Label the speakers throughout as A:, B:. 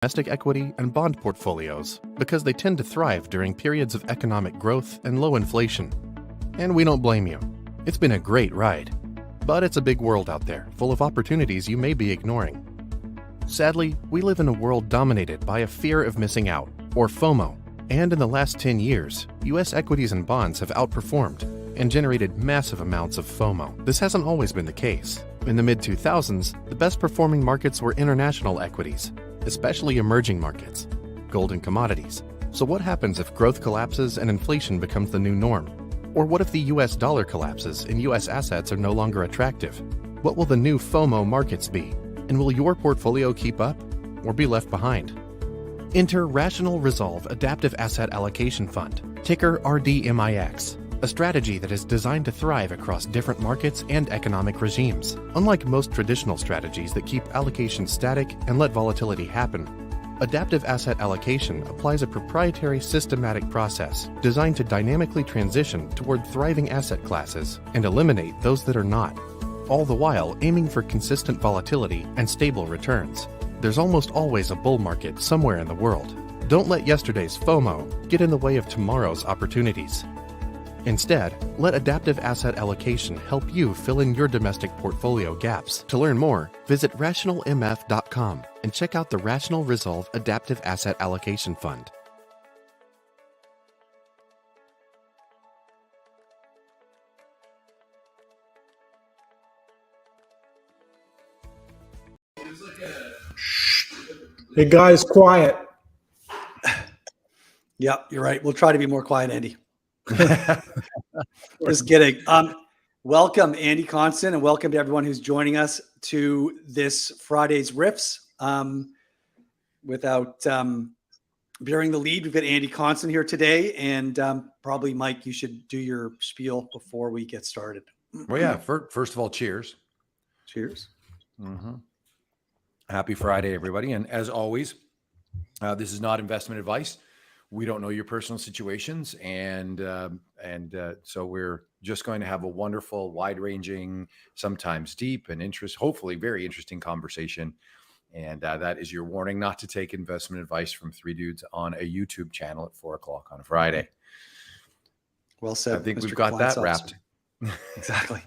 A: domestic equity and bond portfolios because they tend to thrive during periods of economic growth and low inflation. And we don't blame you. It's been a great ride. But it's a big world out there, full of opportunities you may be ignoring. Sadly, we live in a world dominated by a fear of missing out, or FOMO. And in the last 10 years, U.S. equities and bonds have outperformed and generated massive amounts of FOMO. This hasn't always been the case. In the mid-2000s, the best performing markets were international equities, especially emerging markets, gold and commodities. So what happens if growth collapses and inflation becomes the new norm? Or what if the US dollar collapses and US assets are no longer attractive? What will the new FOMO markets be? And will your portfolio keep up or be left behind? Enter Rational Resolve Adaptive Asset Allocation Fund, ticker RDMIX, a strategy that is designed to thrive across different markets and economic regimes. Unlike most traditional strategies that keep allocation static and let volatility happen, Adaptive Asset Allocation applies a proprietary systematic process designed to dynamically transition toward thriving asset classes and eliminate those that are not, all the while aiming for consistent volatility and stable returns. There's almost always a bull market somewhere in the world. Don't let yesterday's FOMO get in the way of tomorrow's opportunities. Instead, let Adaptive Asset Allocation help you fill in your domestic portfolio gaps. To learn more, visit rationalmf.com and check out the Rational Resolve Adaptive Asset Allocation Fund.
B: Hey guys, quiet.
C: Yeah, you're right. We'll try to be more quiet, Andy. Just kidding. Welcome, Andy Constan, and welcome to everyone who's joining us to this Friday's Riffs. Without bearing the lead, we've got Andy Constan here today, and probably, Mike, you should do your spiel before we get started.
D: Well, yeah. First of all, cheers.
C: Cheers.
D: Mm-hmm. Happy Friday, everybody. And as always, this is not investment advice. We don't know your personal situations, and so we're just going to have a wonderful, wide-ranging, sometimes deep and hopefully very interesting conversation. And that is your warning not to take investment advice from three dudes on a YouTube channel at 4:00 on a Friday.
C: Well said.
D: I think
C: Mr.
D: we've got that wrapped.
C: Exactly.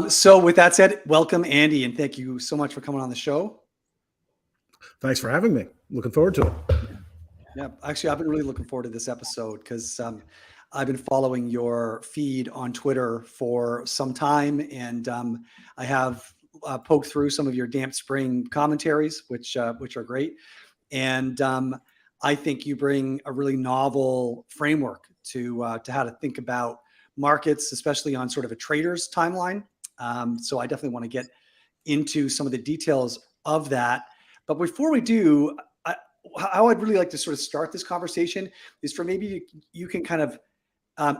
C: So with that said, welcome, Andy, and thank you so much for coming on the show.
B: Thanks for having me. Looking forward to it.
C: Yeah, actually, I've been really looking forward to this episode because I've been following your feed on Twitter for some time, and I have poked through some of your damp spring commentaries, which are great. And I think you bring a really novel framework to how to think about markets, especially on sort of a trader's timeline. So I definitely want to get into some of the details of that. But before we do, how I'd really like to sort of start this conversation is for maybe you can kind of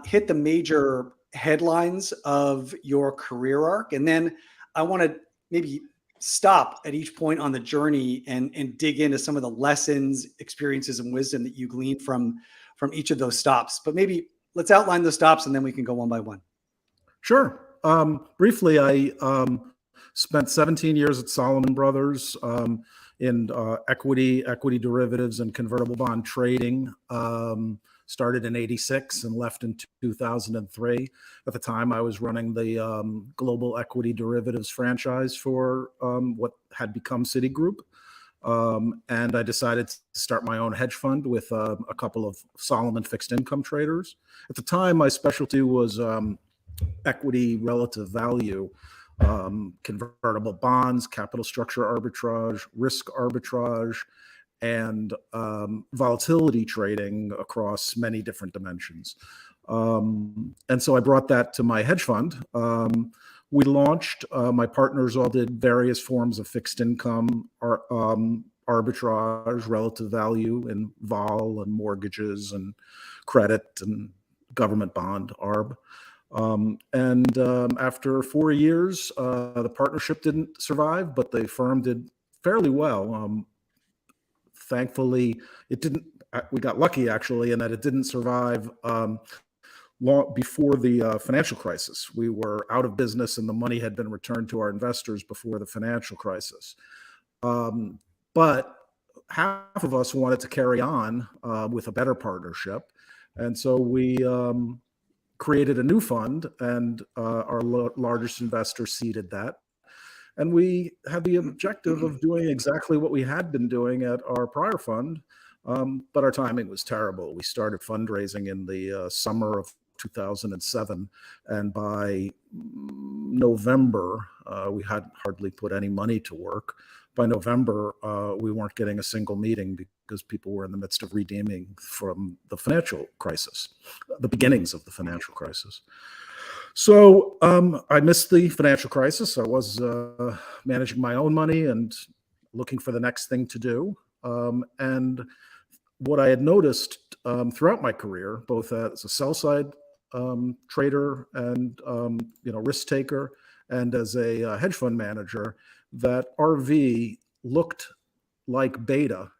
C: hit the major headlines of your career arc. And then I want to maybe stop at each point on the journey and dig into some of the lessons, experiences, and wisdom that you gleaned from each of those stops. But maybe let's outline the stops and then we can go one by one.
B: Sure. Briefly, I spent 17 years at Solomon Brothers in equity derivatives and convertible bond trading. Started in 86 and left in 2003. At the time, I was running the global equity derivatives franchise for what had become Citigroup. And I decided to start my own hedge fund with a couple of Solomon fixed income traders. At the time, my specialty was equity relative value, convertible bonds, capital structure arbitrage, risk arbitrage, and volatility trading across many different dimensions. And so I brought that to my hedge fund. We launched, my partners all did various forms of fixed income arbitrage, relative value in vol and mortgages and credit and government bond arb. After 4 years, the partnership didn't survive, but the firm did fairly well. Thankfully, it didn't. We got lucky, actually, in that it didn't survive long before the financial crisis. We were out of business, and the money had been returned to our investors before the financial crisis. But half of us wanted to carry on with a better partnership. And so we created a new fund, and our largest investor seeded that. And we had the objective of doing exactly what we had been doing at our prior fund, but our timing was terrible. We started fundraising in the summer of 2007, and by November, we had hardly put any money to work. By November, we weren't getting a single meeting because people were in the midst of redeeming from the financial crisis, the beginnings of the financial crisis. So I missed the financial crisis. I was managing my own money and looking for the next thing to do. And what I had noticed throughout my career, both as a sell side trader and risk taker, and as a hedge fund manager, that RV looked like beta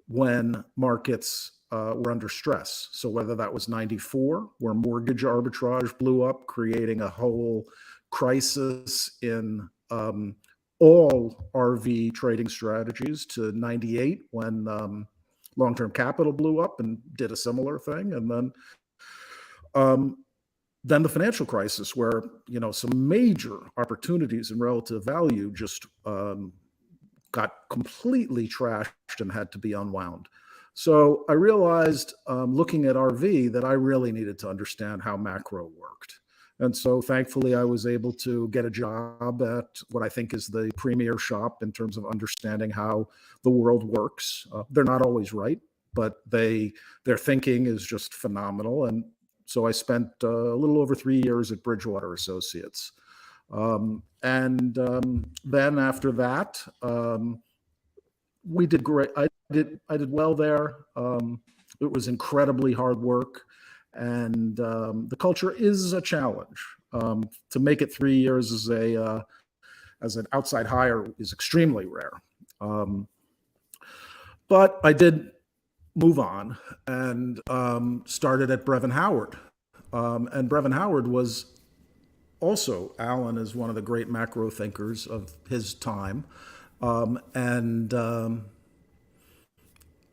B: when markets were under stress. So whether that was 94, where mortgage arbitrage blew up, creating a whole crisis in all RV trading strategies, to 98, when long-term capital blew up and did a similar thing. And then the financial crisis, where some major opportunities in relative value just got completely trashed and had to be unwound. So I realized, looking at RV, that I really needed to understand how macro worked. And so thankfully, I was able to get a job at what I think is the premier shop in terms of understanding how the world works. They're not always right, but their thinking is just phenomenal. And so I spent a little over 3 years at Bridgewater Associates. Then after that, we did great. I did well there. It was incredibly hard work, and the culture is a challenge. To make it 3 years as an outside hire is extremely rare. But I did move on and started at Brevin Howard. And Brevin Howard was also, Alan is one of the great macro thinkers of his time.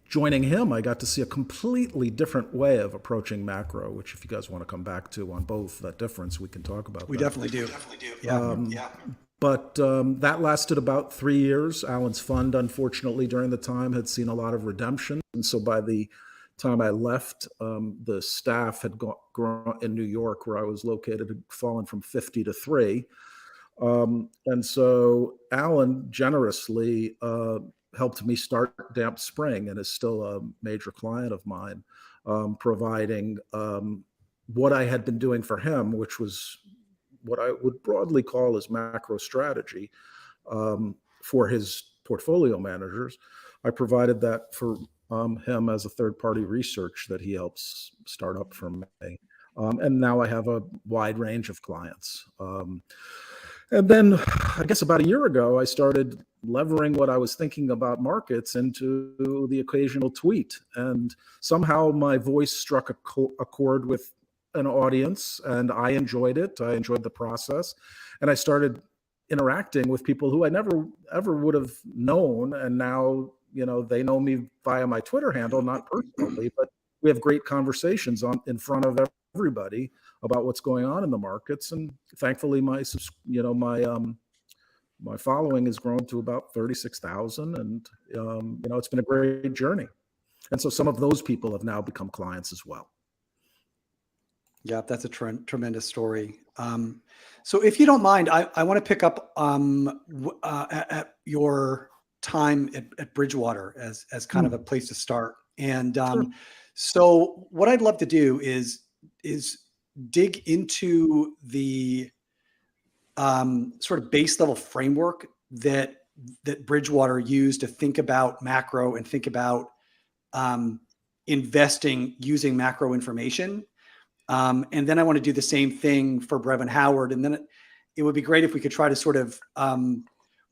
B: Joining him, I got to see a completely different way of approaching macro, which, if you guys want to come back to on both that difference, we can talk about that.
C: We definitely do. Yeah.
B: But that lasted about 3 years. Alan's fund, unfortunately, during the time had seen a lot of redemption. And so by the time I left, the staff had grown in New York, where I was located, had fallen from 50 to 3. And so Alan generously helped me start Damp Spring, and is still a major client of mine, providing what I had been doing for him, which was what I would broadly call his macro strategy for his portfolio managers. I provided that for him as a third-party research that he helps start up for me. And now I have a wide range of clients. And then, I guess about a year ago, I started levering what I was thinking about markets into the occasional tweet. And somehow my voice struck a chord with an audience, and I enjoyed it. I enjoyed the process. And I started interacting with people who I never, ever would have known. And now, they know me via my Twitter handle, not personally, but we have great conversations in front of everybody about what's going on in the markets. And thankfully, my following has grown to about 36,000, and it's been a great journey. And so some of those people have now become clients as well.
C: Yeah, that's a tremendous story. So if you don't mind, I want to pick up at your time at Bridgewater as kind of a place to start. And
B: Sure.
C: So what I'd love to do is dig into the sort of base level framework that Bridgewater used to think about macro and think about investing using macro information. And then I want to do the same thing for Brevin Howard. And then it would be great if we could try to sort of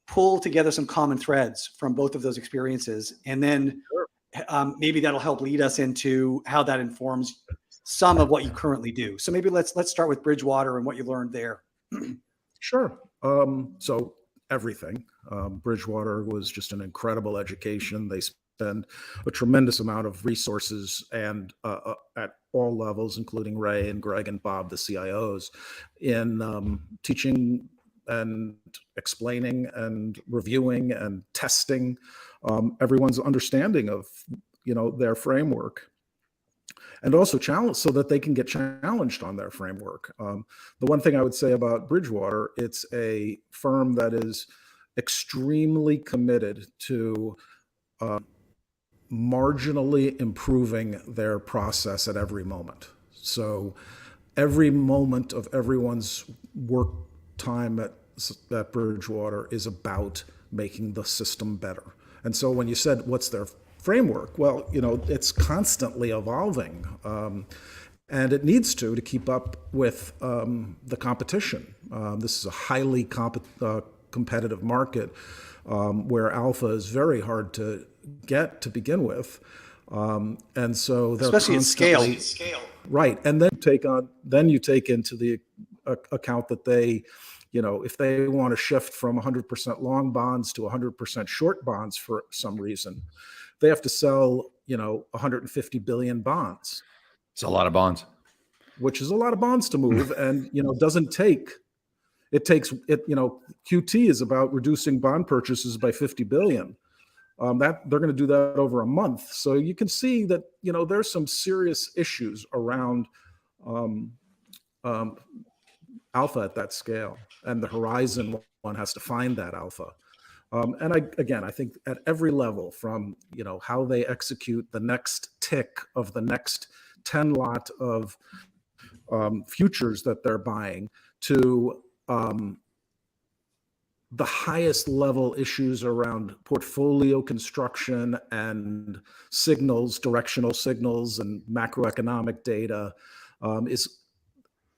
C: pull together some common threads from both of those experiences. And then maybe that'll help lead us into how that informs some of what you currently do. So maybe let's start with Bridgewater and what you learned there.
B: Sure. So everything. Bridgewater was just an incredible education. They spend a tremendous amount of resources and at all levels, including Ray and Greg and Bob, the CIOs, in teaching and explaining and reviewing and testing everyone's understanding of, their framework, and also challenge so that they can get challenged on their framework. The one thing I would say about Bridgewater, it's a firm that is extremely committed to marginally improving their process at every moment. So every moment of everyone's work time at Bridgewater is about making the system better. And so when you said, what's their framework? Well, it's constantly evolving. And it needs to keep up with the competition. This is a highly competitive market where alpha is very hard to get to begin with. And so they're
C: especially at scale.
B: Right. And then you take into the account that they, if they want to shift from 100% long bonds to 100% short bonds for some reason, they have to sell, 150 billion bonds.
D: It's a lot of bonds.
B: Which is a lot of bonds to move. And, QT is about reducing bond purchases by 50 billion. That they're going to do that over a month. So you can see that, there's some serious issues around alpha at that scale, and the horizon one has to find that alpha. And I think at every level, from how they execute the next tick of the next 10 lot of futures that they're buying, to the highest level issues around portfolio construction and signals, directional signals, and macroeconomic data, is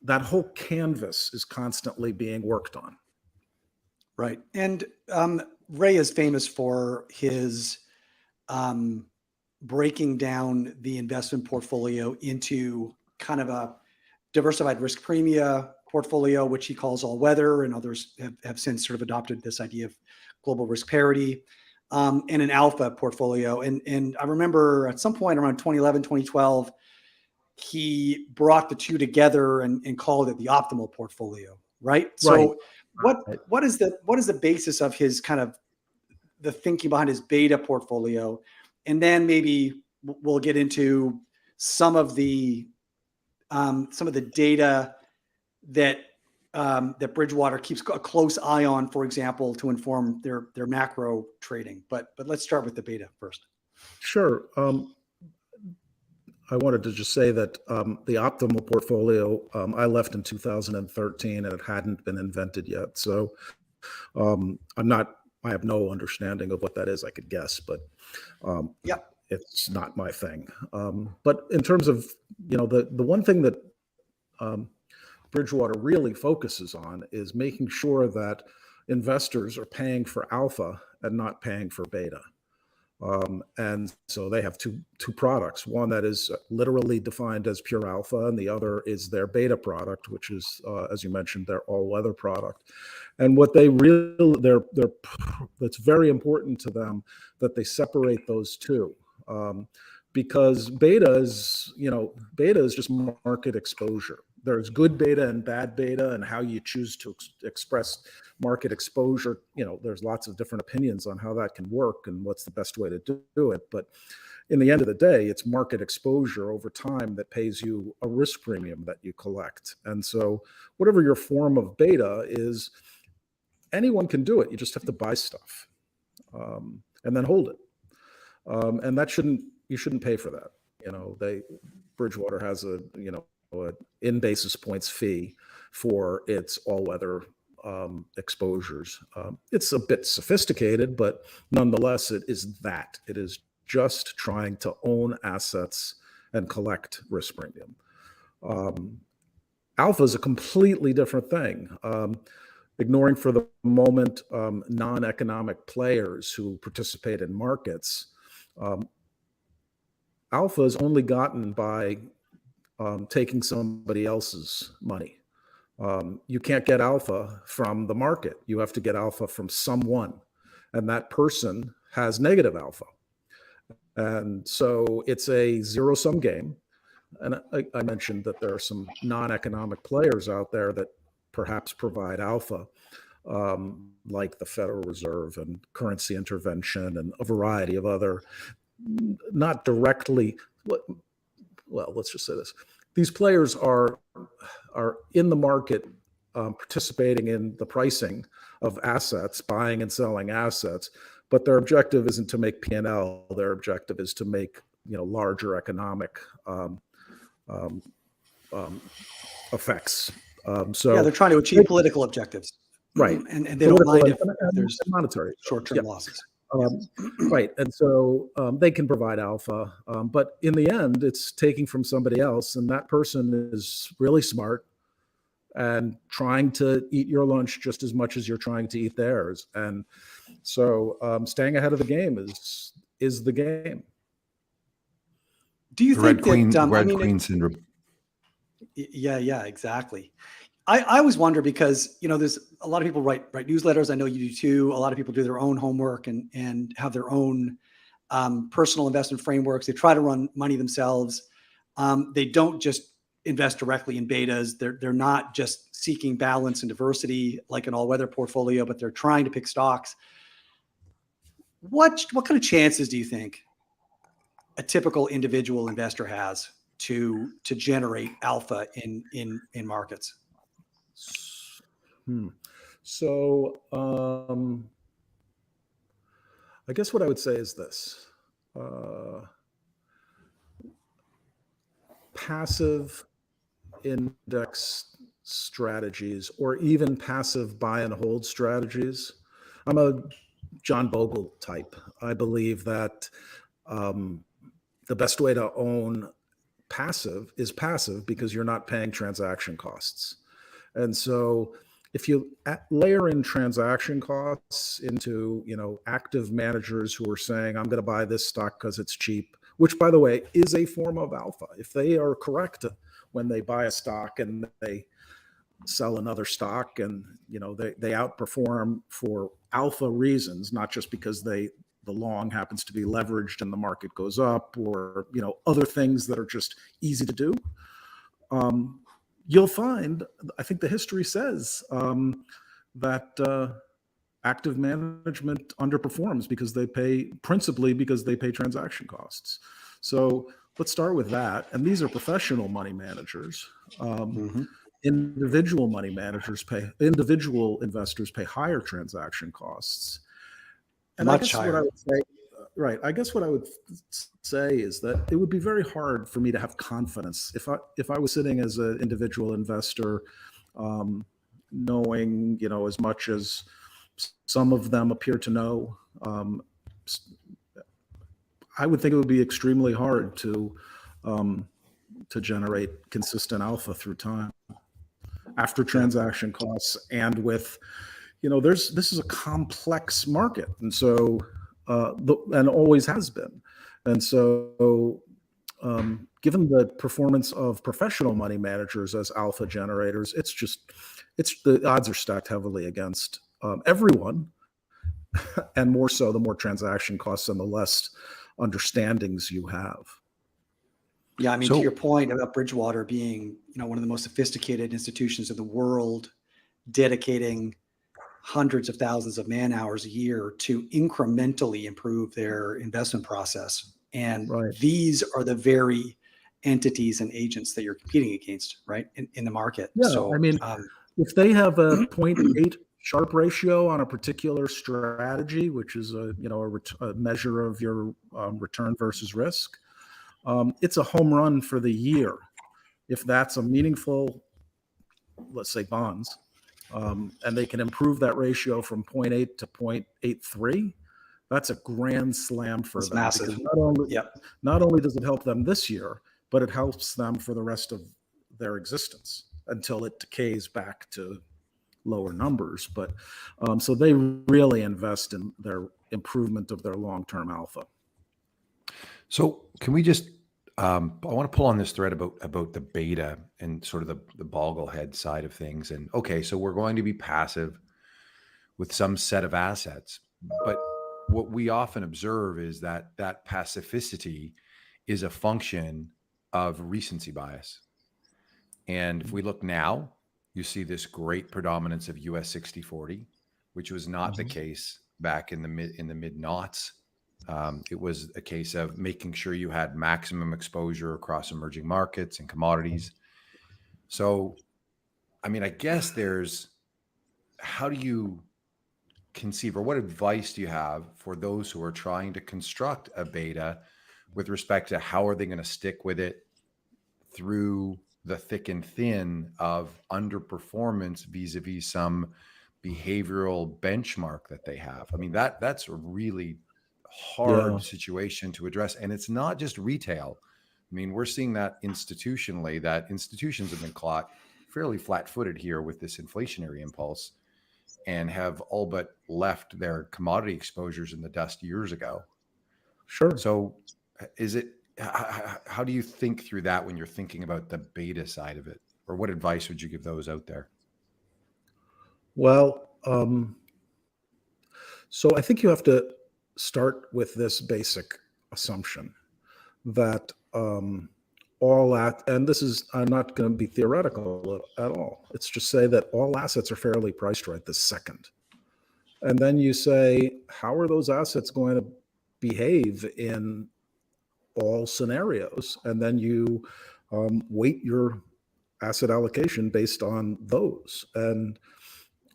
B: that whole canvas is constantly being worked on.
C: Right. And Ray is famous for his breaking down the investment portfolio into kind of a diversified risk premia portfolio, which he calls all weather, and others have since sort of adopted this idea of global risk parity, and an alpha portfolio. And I remember at some point around 2011, 2012, he brought the two together and called it the optimal portfolio. Right. So what is the basis of his kind of the thinking behind his beta portfolio? And then maybe we'll get into some of the data that Bridgewater keeps a close eye on, for example, to inform their macro trading. But let's start with the beta first.
B: Sure. I wanted to just say that the optimal portfolio, I left in 2013 and it hadn't been invented yet. So I have no understanding of what that is. I could guess, but it's not my thing. But in terms of, the one thing that Bridgewater really focuses on is making sure that investors are paying for alpha and not paying for beta. And so they have two products, one that is literally defined as pure alpha, and the other is their beta product, which is, as you mentioned, their all-weather product. And what they that's very important to them that they separate those two, because beta is just market exposure. There's good beta and bad beta, and how you choose to express market exposure. There's lots of different opinions on how that can work and what's the best way to do it. But in the end of the day, it's market exposure over time that pays you a risk premium that you collect. And so whatever your form of beta is, anyone can do it. You just have to buy stuff and then hold it. And you shouldn't pay for that. Bridgewater has a in basis points fee for its all-weather exposures. It's a bit sophisticated, but nonetheless, it is that. It is just trying to own assets and collect risk premium. Alpha is a completely different thing. Ignoring for the moment non-economic players who participate in markets, alpha is only gotten by taking somebody else's money. You can't get alpha from the market. You have to get alpha from someone, and that person has negative alpha. And so it's a zero-sum game. And I mentioned that there are some non-economic players out there that perhaps provide alpha, like the Federal Reserve and currency intervention and a variety of other, not directly, well, let's just say this. These players are in the market, participating in the pricing of assets, buying and selling assets, but their objective isn't to make P&L. Their objective is to make larger economic effects. So
C: they're trying to achieve political objectives,
B: right?
C: And they don't mind if there's
B: monetary
C: short-term losses.
B: Right. And so they can provide alpha, but in the end, it's taking from somebody else. And that person is really smart and trying to eat your lunch just as much as you're trying to eat theirs. And so staying ahead of the game is the game.
C: Do you think that
D: Red Queen syndrome?
C: Yeah, exactly. I always wonder because, there's a lot of people write newsletters. I know you do too. A lot of people do their own homework and have their own personal investment frameworks. They try to run money themselves. They don't just invest directly in betas. They're not just seeking balance and diversity like an all-weather portfolio, but they're trying to pick stocks. What kind of chances do you think a typical individual investor has to generate alpha in markets?
B: So I guess what I would say is this. Passive index strategies, or even passive buy and hold strategies. I'm a John Bogle type. I believe that the best way to own passive is passive because you're not paying transaction costs. And so if you layer in transaction costs into, active managers who are saying, I'm going to buy this stock because it's cheap, which, by the way, is a form of alpha. If they are correct when they buy a stock and they sell another stock and, they outperform for alpha reasons, not just because the long happens to be leveraged and the market goes up, or, other things that are just easy to do. You'll find, I think the history says that active management underperforms principally because they pay transaction costs. So let's start with that. And these are professional money managers. Individual money managers individual investors pay higher transaction costs. And
C: Much higher.
B: What I would say, right. I guess what I would say is that it would be very hard for me to have confidence if I was sitting as an individual investor, knowing, as much as some of them appear to know. I would think it would be extremely hard to generate consistent alpha through time after transaction costs, and with, this is a complex market, and so and always has been, and so given the performance of professional money managers as alpha generators, the odds are stacked heavily against everyone, and more so the more transaction costs and the less understandings you have.
C: Yeah, to your point about Bridgewater being, one of the most sophisticated institutions in the world, dedicating hundreds of thousands of man hours a year to incrementally improve their investment process. And these are the very entities and agents that you're competing against, right, in the market.
B: Yeah,
C: so
B: if they have a 0.8 Sharpe ratio on a particular strategy, which is a measure of your return versus risk, it's a home run for the year. If that's a meaningful, let's say bonds, and they can improve that ratio from 0.8 to 0.83, that's a grand slam for them.
C: Massive.
B: Not only does it help them this year, but it helps them for the rest of their existence until it decays back to lower numbers. But so they really invest in their improvement of their long-term alpha.
D: So can we just I want to pull on this thread about the beta and sort of the bogglehead side of things. And okay, so we're going to be passive with some set of assets, but what we often observe is that pacificity is a function of recency bias. And if we look now, you see this great predominance of US 60-40, which was not the case back in the mid noughts. It was a case of making sure you had maximum exposure across emerging markets and commodities. So, I mean, I guess how do you conceive, or what advice do you have for those who are trying to construct a beta with respect to how are they going to stick with it through the thick and thin of underperformance vis-a-vis some behavioral benchmark that they have? I mean, that's a really hard situation to address. And it's not just retail. I mean, we're seeing that institutionally, that institutions have been caught fairly flat-footed here with this inflationary impulse and have all but left their commodity exposures in the dust years ago.
B: Sure.
D: So how do you think through that when you're thinking about the beta side of it? Or what advice would you give those out there?
B: Well, so I think you have to start with this basic assumption that and this is, I'm not going to be theoretical at all. It's just say that all assets are fairly priced right this second. And then you say, how are those assets going to behave in all scenarios? And then you weight your asset allocation based on those. And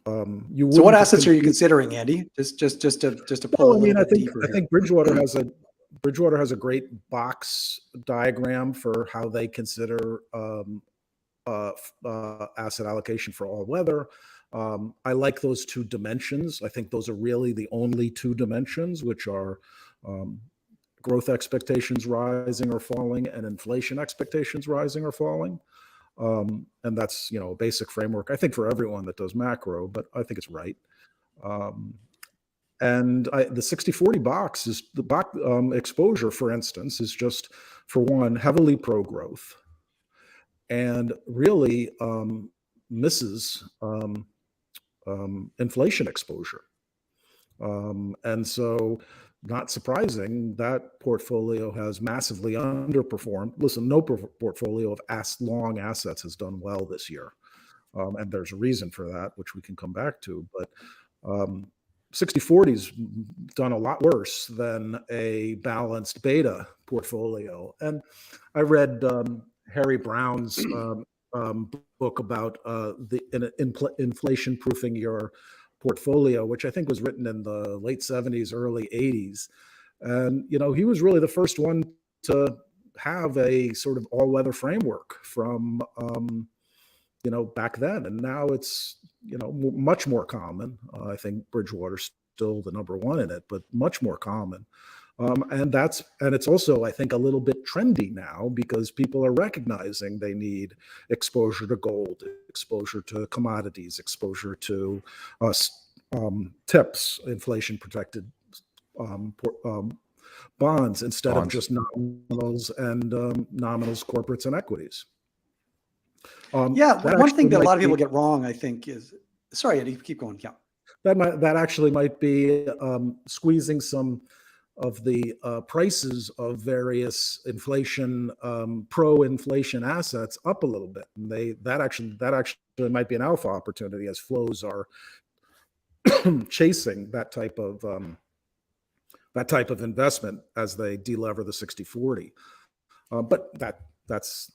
C: so what assets are you considering, Andy? Just to pull a little bit deeper.
B: I think Bridgewater has a great box diagram for how they consider asset allocation for all weather. I like those two dimensions. I think those are really the only two dimensions, which are growth expectations rising or falling and inflation expectations rising or falling. And that's, a basic framework, I think, for everyone that does macro, but I think it's right. And the 60-40 box is the box exposure, for instance, is just, for one, heavily pro-growth and really misses inflation exposure. And so, not surprising, that portfolio has massively underperformed. Listen, no portfolio of long assets has done well this year. And there's a reason for that, which we can come back to. But 60-40's done a lot worse than a balanced beta portfolio. And I read Harry Brown's book about inflation proofing your portfolio, which I think was written in the late 70s, early 80s. And, he was really the first one to have a sort of all-weather framework from, back then. And now it's, much more common. I think Bridgewater's still the number one in it, but much more common. And it's also, I think, a little bit trendy now because people are recognizing they need exposure to gold, exposure to commodities, exposure to TIPS, inflation protected bonds, instead of just nominals and nominals, corporates, and equities.
C: One thing that a lot of people get wrong, I think, is, sorry, Eddie, keep going. Yeah.
B: That actually might be squeezing some of the prices of various inflation, pro-inflation assets up a little bit. And that actually might be an alpha opportunity as flows are chasing that type of investment as they delever the 60-40. But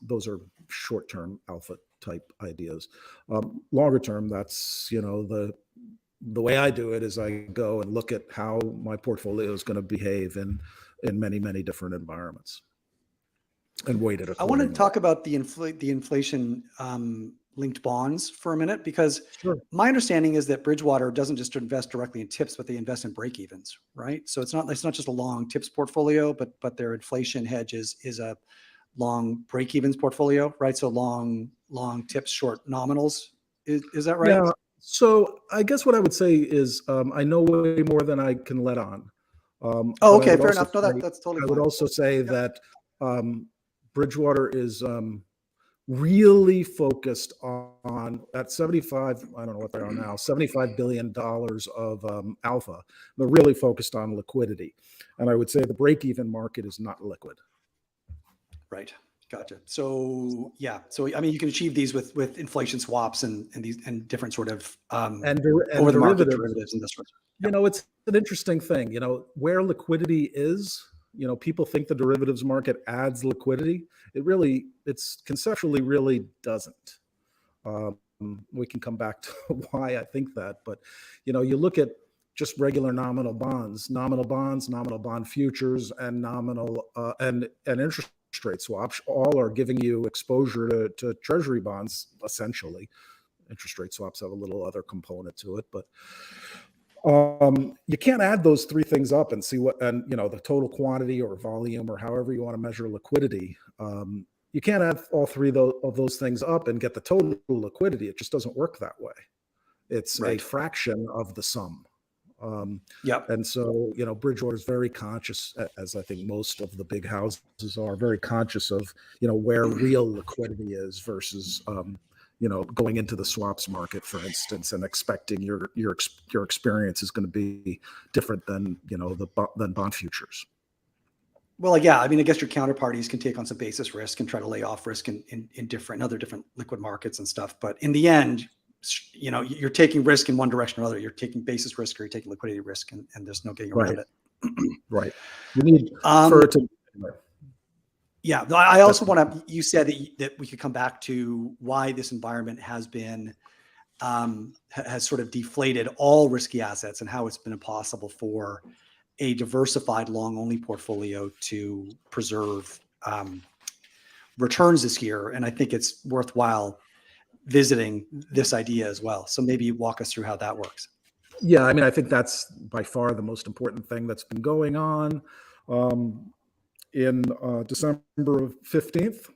B: those are short-term alpha type ideas. Longer term, that's, the way I do it is I go and look at how my portfolio is going to behave in many, many different environments and weight it accordingly.
C: I want to talk about the inflation linked bonds for a minute, because my understanding is that Bridgewater doesn't just invest directly in TIPS, but they invest in break-evens, right? So it's not just a long TIPS portfolio, but their inflation hedge is a long break-evens portfolio, right? So long TIPS, short nominals. Is that right?
B: Yeah. So I guess what I would say is I know way more than I can let on.
C: Okay, fair enough. No, that's totally fine.
B: I would also say that Bridgewater is really focused on at 75, I don't know what they are now, $75 billion of alpha. They're really focused on liquidity. And I would say the break-even market is not liquid.
C: Right. Gotcha. So yeah. So I mean, you can achieve these with inflation swaps and different sort of
B: and
C: over the market derivatives and this sort.
B: You know, it's an interesting thing. You know, where liquidity is, you know, people think the derivatives market adds liquidity. It's conceptually really doesn't. We can come back to why I think that, but you know, you look at just regular nominal bonds, nominal bond futures, and nominal and interest rate swaps. All are giving you exposure to Treasury bonds, essentially. Interest rate swaps have a little other component to it, but you can't add those three things up and see what, and you know, the total quantity or volume or however you want to measure liquidity. You can't add all three of those things up and get the total liquidity. It just doesn't work that way. It's a fraction of the sum. And so, you know, Bridgewater is very conscious, as I think most of the big houses are, very conscious of, you know, where real liquidity is versus, you know, going into the swaps market, for instance, and expecting your experience is going to be different than, you know, than bond futures.
C: Well, yeah, I mean, I guess your counterparties can take on some basis risk and try to lay off risk in other different liquid markets and stuff. But in the end, you know, you're taking risk in one direction or other. You're taking basis risk or you're taking liquidity risk, and there's no getting around it.
B: Right. You need for it to.
C: Yeah, I also want to. You said that we could come back to why this environment has been has sort of deflated all risky assets and how it's been impossible for a diversified long-only portfolio to preserve returns this year. And I think it's worthwhile visiting this idea as well. So maybe walk us through how that works.
B: Yeah, I mean, I think that's by far the most important thing that's been going on. In December 15th,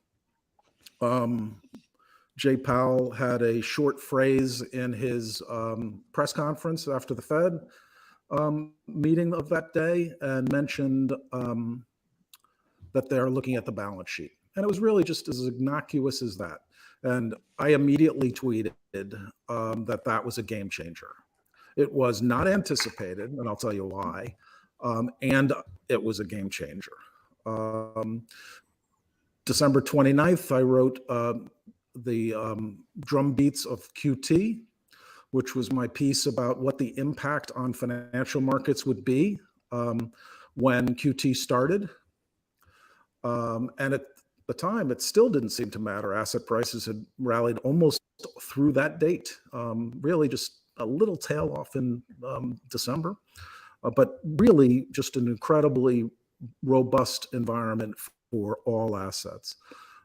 B: Jay Powell had a short phrase in his press conference after the Fed meeting of that day and mentioned that they're looking at the balance sheet. And it was really just as innocuous as that. And I immediately tweeted that was a game changer. It was not anticipated, and I'll tell you why. And it was a game changer. December 29th, I wrote the drum beats of QT, which was my piece about what the impact on financial markets would be when QT started. And at the time, it still didn't seem to matter. Asset prices had rallied almost through that date, really just a little tail off in December, but really just an incredibly robust environment for all assets.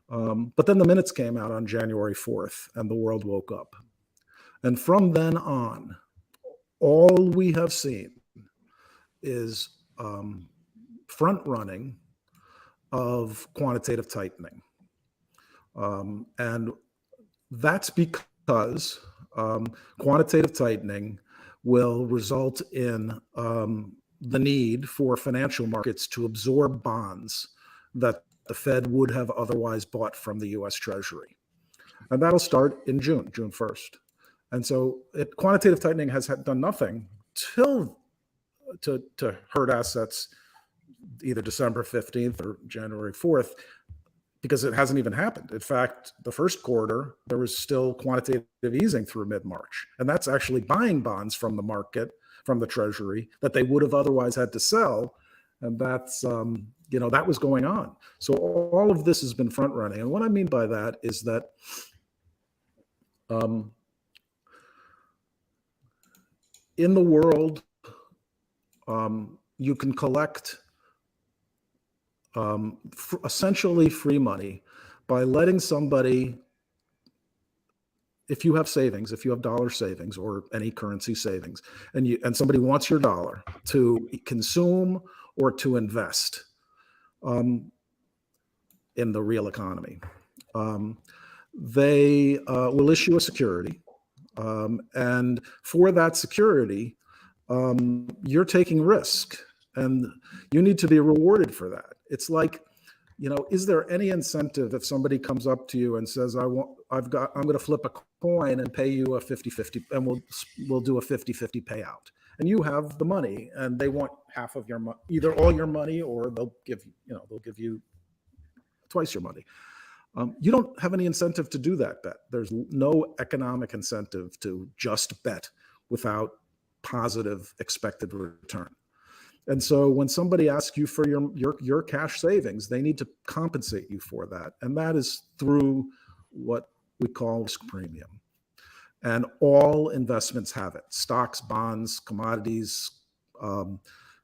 B: But then the minutes came out on January 4th and the world woke up. And from then on, all we have seen is front running of quantitative tightening. And that's because quantitative tightening will result in the need for financial markets to absorb bonds that the Fed would have otherwise bought from the US Treasury. And that'll start in June 1st. And so quantitative tightening has done nothing to hurt assets either December 15th or January 4th, because it hasn't even happened. In fact, the first quarter, there was still quantitative easing through mid-March. And that's actually buying bonds from the market, from the Treasury, that they would have otherwise had to sell. And that's, you know, that was going on. So all of this has been front running. And what I mean by that is that in the world, you can collect essentially free money by letting somebody, if you have savings, if you have dollar savings or any currency savings, and somebody wants your dollar to consume or to invest in the real economy, they will issue a security. And for that security, you're taking risk and you need to be rewarded for that. It's like is there any incentive if somebody comes up to you and says, I'm going to flip a coin and pay you a 50-50, and we'll do a 50-50 payout, and you have the money and they want half of your money, either all your money, or they'll give you twice your money. You don't have any incentive to do that bet. There's no economic incentive to just bet without positive expected return. And so when somebody asks you for your cash savings, they need to compensate you for that. And that is through what we call risk premium. And all investments have it. Stocks, bonds, commodities,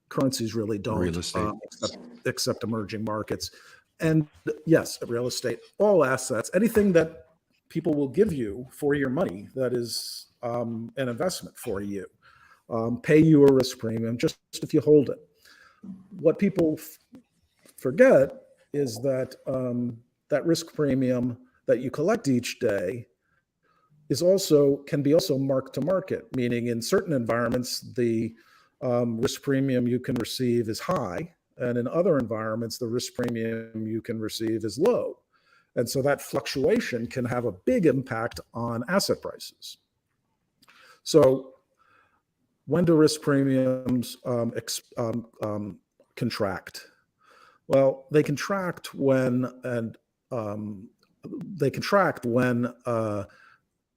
B: currencies really don't.
D: Real estate.
B: Except emerging markets. And yes, real estate, all assets, anything that people will give you for your money that is an investment for you, pay you a risk premium just if you hold it. What people forget is that that risk premium that you collect each day can be also mark to market, meaning in certain environments, the risk premium you can receive is high. And in other environments, the risk premium you can receive is low. And so that fluctuation can have a big impact on asset prices. So when do risk premiums contract? Well, they contract when,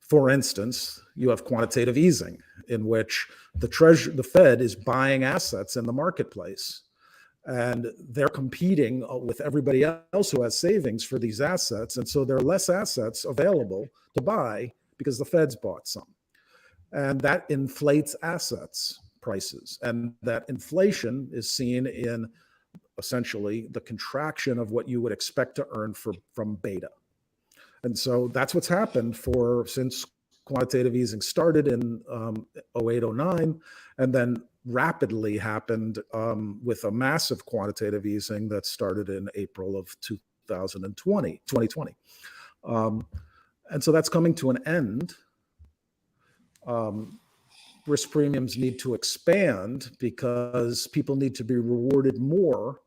B: for instance, you have quantitative easing, in which the Fed is buying assets in the marketplace. And they're competing with everybody else who has savings for these assets. And so there are less assets available to buy because the Fed's bought some. And that inflates assets prices. And that inflation is seen in essentially the contraction of what you would expect to earn from beta. And so that's what's happened since quantitative easing started in 08, 09, and then rapidly happened with a massive quantitative easing that started in April of 2020. And so that's coming to an end. Risk premiums need to expand because people need to be rewarded more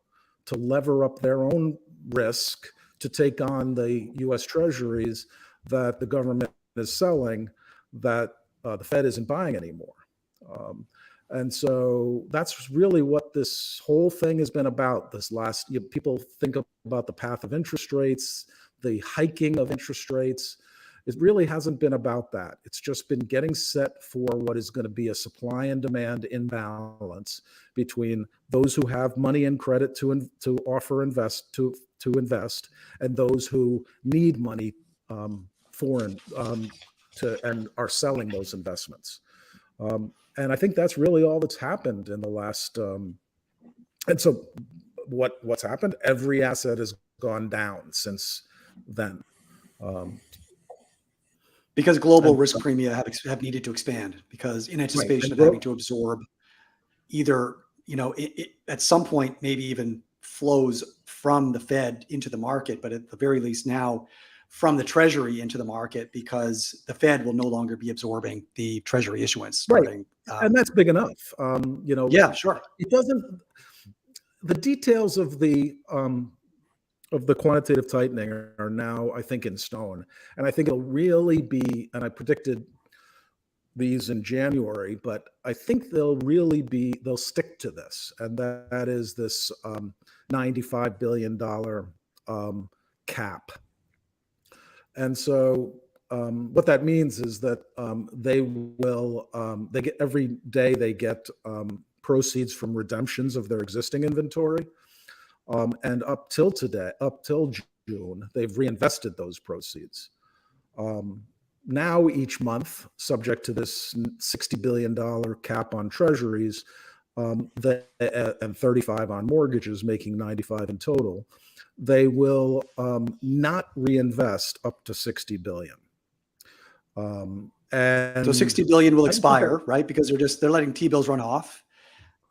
B: to lever up their own risk to take on the US Treasuries that the government is selling that the Fed isn't buying anymore. And so that's really what this whole thing has been about. People think about the path of interest rates, the hiking of interest rates. It really hasn't been about that. It's just been getting set for what is going to be a supply and demand imbalance between those who have money and credit to invest, and those who need money and are selling those investments. And I think that's really all that's happened in the last. And so, what's happened? Every asset has gone down since then.
C: Because global risk premia have needed to expand because in anticipation of having to absorb either, at some point, maybe even flows from the Fed into the market, but at the very least now from the Treasury into the market because the Fed will no longer be absorbing the Treasury issuance.
B: Right. And that's big enough.
C: Yeah, sure.
B: It doesn't, the details of the quantitative tightening are now, I think, in stone. And I think it'll really be, and I predicted these in January, but I think they'll stick to this. And that is this $95 billion cap. And so what that means is that they get every day they get proceeds from redemptions of their existing inventory. And up till June, they've reinvested those proceeds. Now each month, subject to this $60 billion cap on treasuries, and 35 on mortgages, making 95 in total, they will not reinvest up to $60 billion. And
C: so $60 billion will expire, right? Because they're letting T-bills run off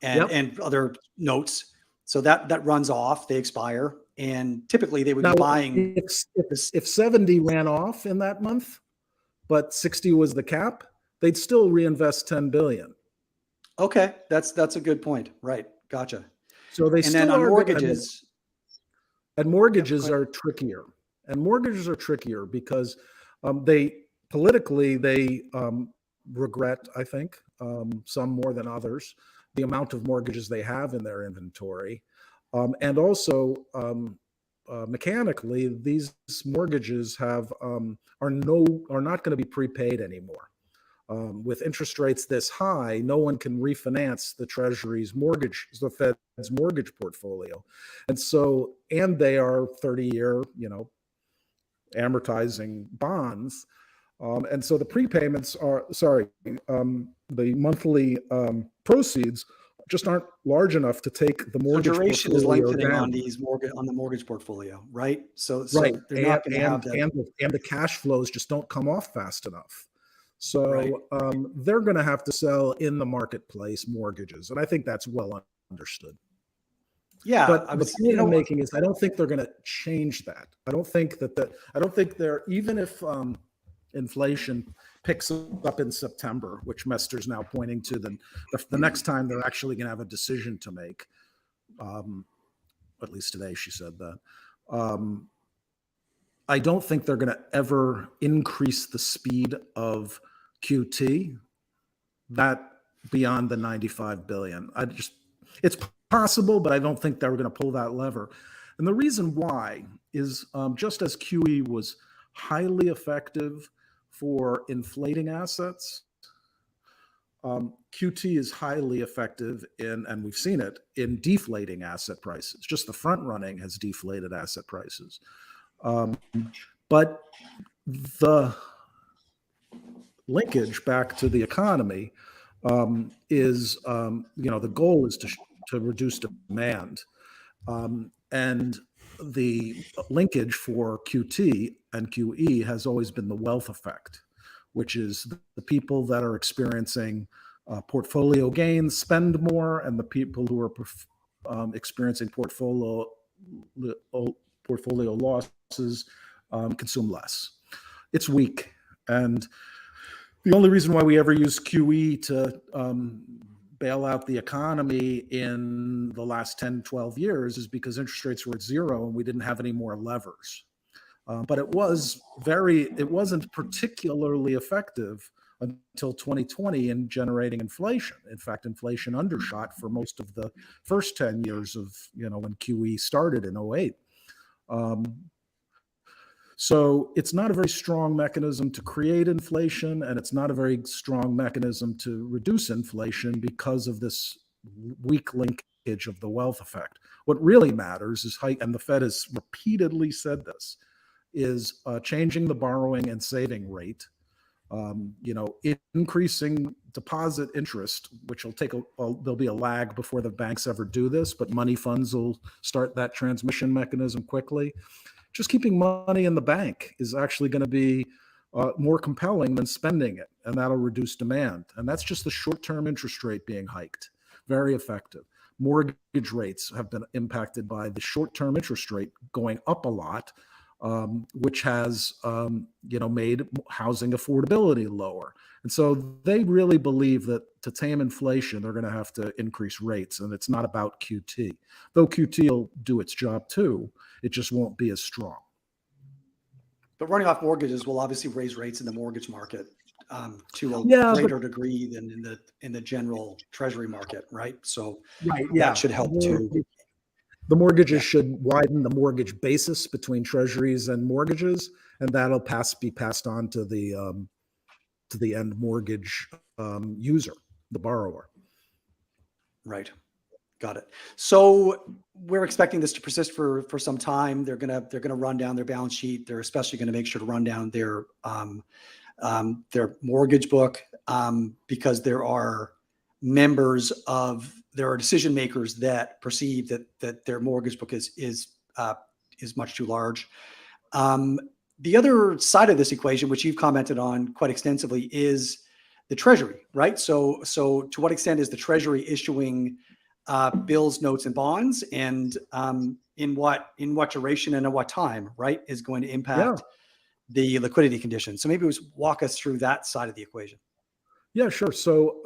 C: and other notes. So that runs off, they expire, and typically they would be buying.
B: If 70 ran off in that month, but 60 was the cap, they'd still reinvest 10 billion.
C: Okay, that's a good point. Right, gotcha.
B: So they
C: and then on mortgages.
B: And mortgages are trickier. And mortgages are trickier because they politically regret, I think, some more than others, the amount of mortgages they have in their inventory, and also mechanically, these mortgages are not going to be prepaid anymore. With interest rates this high, no one can refinance the Treasury's mortgage, the Fed's mortgage portfolio, and they are 30-year, amortizing bonds, and so the prepayments the monthly proceeds just aren't large enough to take the mortgage
C: duration is
B: portfolio
C: lengthening
B: down.
C: on the mortgage portfolio, right? So
B: Right,
C: they're not going to have that.
B: And the cash flows just don't come off fast enough. So they're going to have to sell in the marketplace mortgages, and I think that's well understood.
C: Yeah,
B: but the point I'm making is I don't think they're going to change that. I don't think they're, even if inflation picks up in September, which Mester's now pointing to the next time they're actually going to have a decision to make. At least today she said that. I don't think they're going to ever increase the speed of QT that beyond the 95 billion. It's possible, but I don't think they were going to pull that lever. And the reason why is just as QE was highly effective for inflating assets, QT is highly effective and we've seen it, in deflating asset prices. Just the front running has deflated asset prices. But the linkage back to the economy is, the goal is to reduce demand. And the linkage for QT and QE has always been the wealth effect, which is the people that are experiencing portfolio gains spend more, and the people who are experiencing portfolio losses consume less. It's weak. And the only reason why we ever use QE to bail out the economy in the last 10, 12 years is because interest rates were at zero and we didn't have any more levers. But it wasn't particularly effective until 2020 in generating inflation. In fact, inflation undershot for most of the first 10 years of, when QE started in 2008. So it's not a very strong mechanism to create inflation, and it's not a very strong mechanism to reduce inflation because of this weak linkage of the wealth effect. What really matters is and the Fed has repeatedly said this, is changing the borrowing and saving rate, increasing deposit interest, which will take there'll be a lag before the banks ever do this, but money funds will start that transmission mechanism quickly. Just keeping money in the bank is actually going to be more compelling than spending it, and that'll reduce demand. And that's just the short-term interest rate being hiked. Very effective. Mortgage rates have been impacted by the short-term interest rate going up a lot, which has made housing affordability lower. And so they really believe that to tame inflation, they're going to have to increase rates, and it's not about QT. Though QT will do its job too, it just won't be as strong.
C: But running off mortgages will obviously raise rates in the mortgage market to a greater degree than in the general Treasury market, right? So that should help too.
B: The mortgages should widen the mortgage basis between treasuries and mortgages, and that'll be passed on to the end mortgage user, the borrower.
C: Right. Got it. So we're expecting this to persist for some time. They're gonna run down their balance sheet. They're especially going to make sure to run down their mortgage book because there are decision makers that perceive that their mortgage book is much too large. The other side of this equation, which you've commented on quite extensively, is the Treasury, right? So to what extent is the Treasury issuing bills, notes, and bonds, and in what duration and at what time, right, is going to impact the liquidity conditions. So maybe walk us through that side of the equation.
B: Yeah, sure. So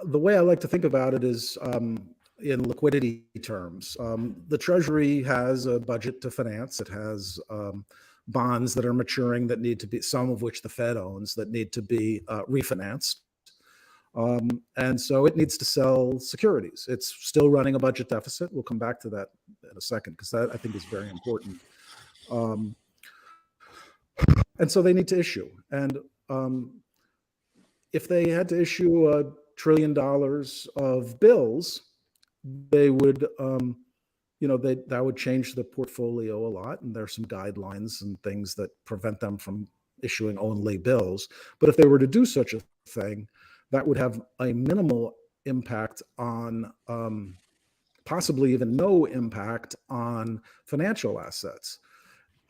B: the way I like to think about it is, in liquidity terms. The Treasury has a budget to finance. It has bonds that are maturing that need to be, some of which the Fed owns, that need to be refinanced. And so it needs to sell securities. It's still running a budget deficit. We'll come back to that in a second, because that I think is very important. And so they need to issue. And if they had to issue $1 trillion of bills, they would, that would change the portfolio a lot. And there's some guidelines and things that prevent them from issuing only bills. But if they were to do such a thing, that would have a minimal impact on, possibly even no impact on financial assets.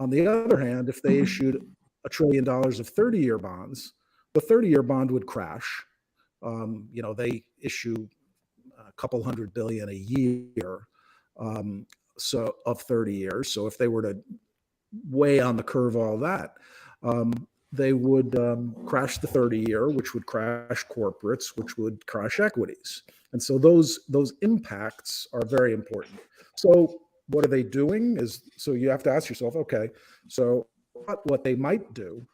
B: On the other hand, if they issued $1 trillion of 30-year bonds, the 30-year bond would crash. They issue a couple $100 billion a year, so of 30 years. So if they were to weigh on the curve all that, they would crash the 30-year, which would crash corporates, which would crash equities. And so those impacts are very important. So what are they doing? So you have to ask yourself, okay, so what they might do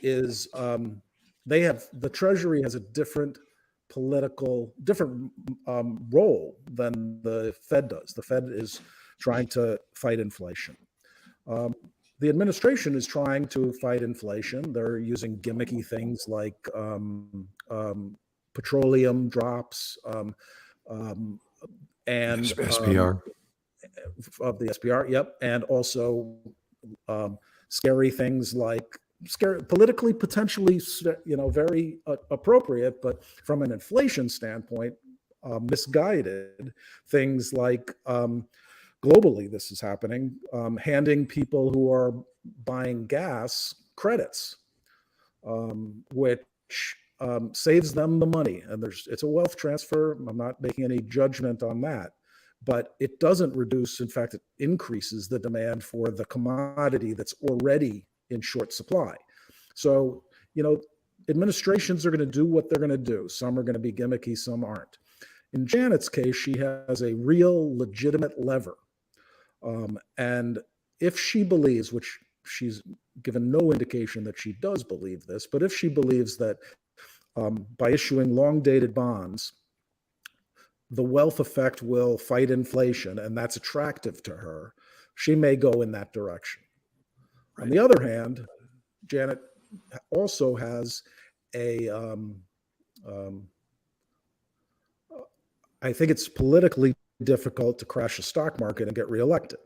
B: is the Treasury has a different role than the Fed does. The Fed is trying to fight inflation. The administration is trying to fight inflation. They're using gimmicky things like petroleum drops and
D: SPR.
B: Of the SPR, yep, and also scary things like politically potentially, very appropriate, but from an inflation standpoint, misguided things like globally this is happening, handing people who are buying gas credits, which saves them the money. And it's a wealth transfer. I'm not making any judgment on that, but it doesn't reduce. In fact, it increases the demand for the commodity that's already in short supply. So, administrations are going to do what they're going to do. Some are going to be gimmicky, some aren't. In Janet's case, she has a real legitimate lever. And if she believes, which she's given no indication that she does believe this, but if she believes that by issuing long-dated bonds, the wealth effect will fight inflation, and that's attractive to her, she may go in that direction. Right. On the other hand, Janet also has I think it's politically difficult to crash a stock market and get reelected.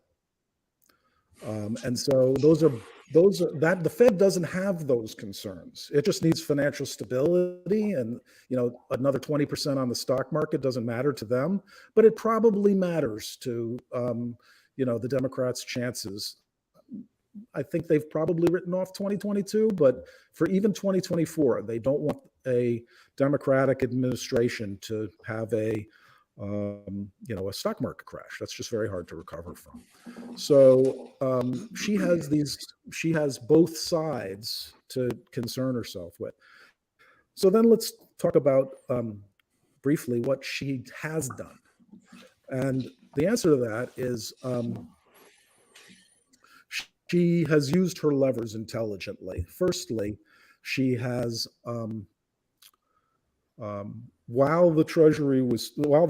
B: And so the Fed doesn't have those concerns. It just needs financial stability, and another 20% on the stock market doesn't matter to them, but it probably matters to the Democrats' chances. I think they've probably written off 2022, but for even 2024, they don't want a Democratic administration to have a stock market crash. That's just very hard to recover from. So she has both sides to concern herself with. So then let's talk about briefly what she has done. And the answer to that is she has used her levers intelligently. Firstly, she has, while the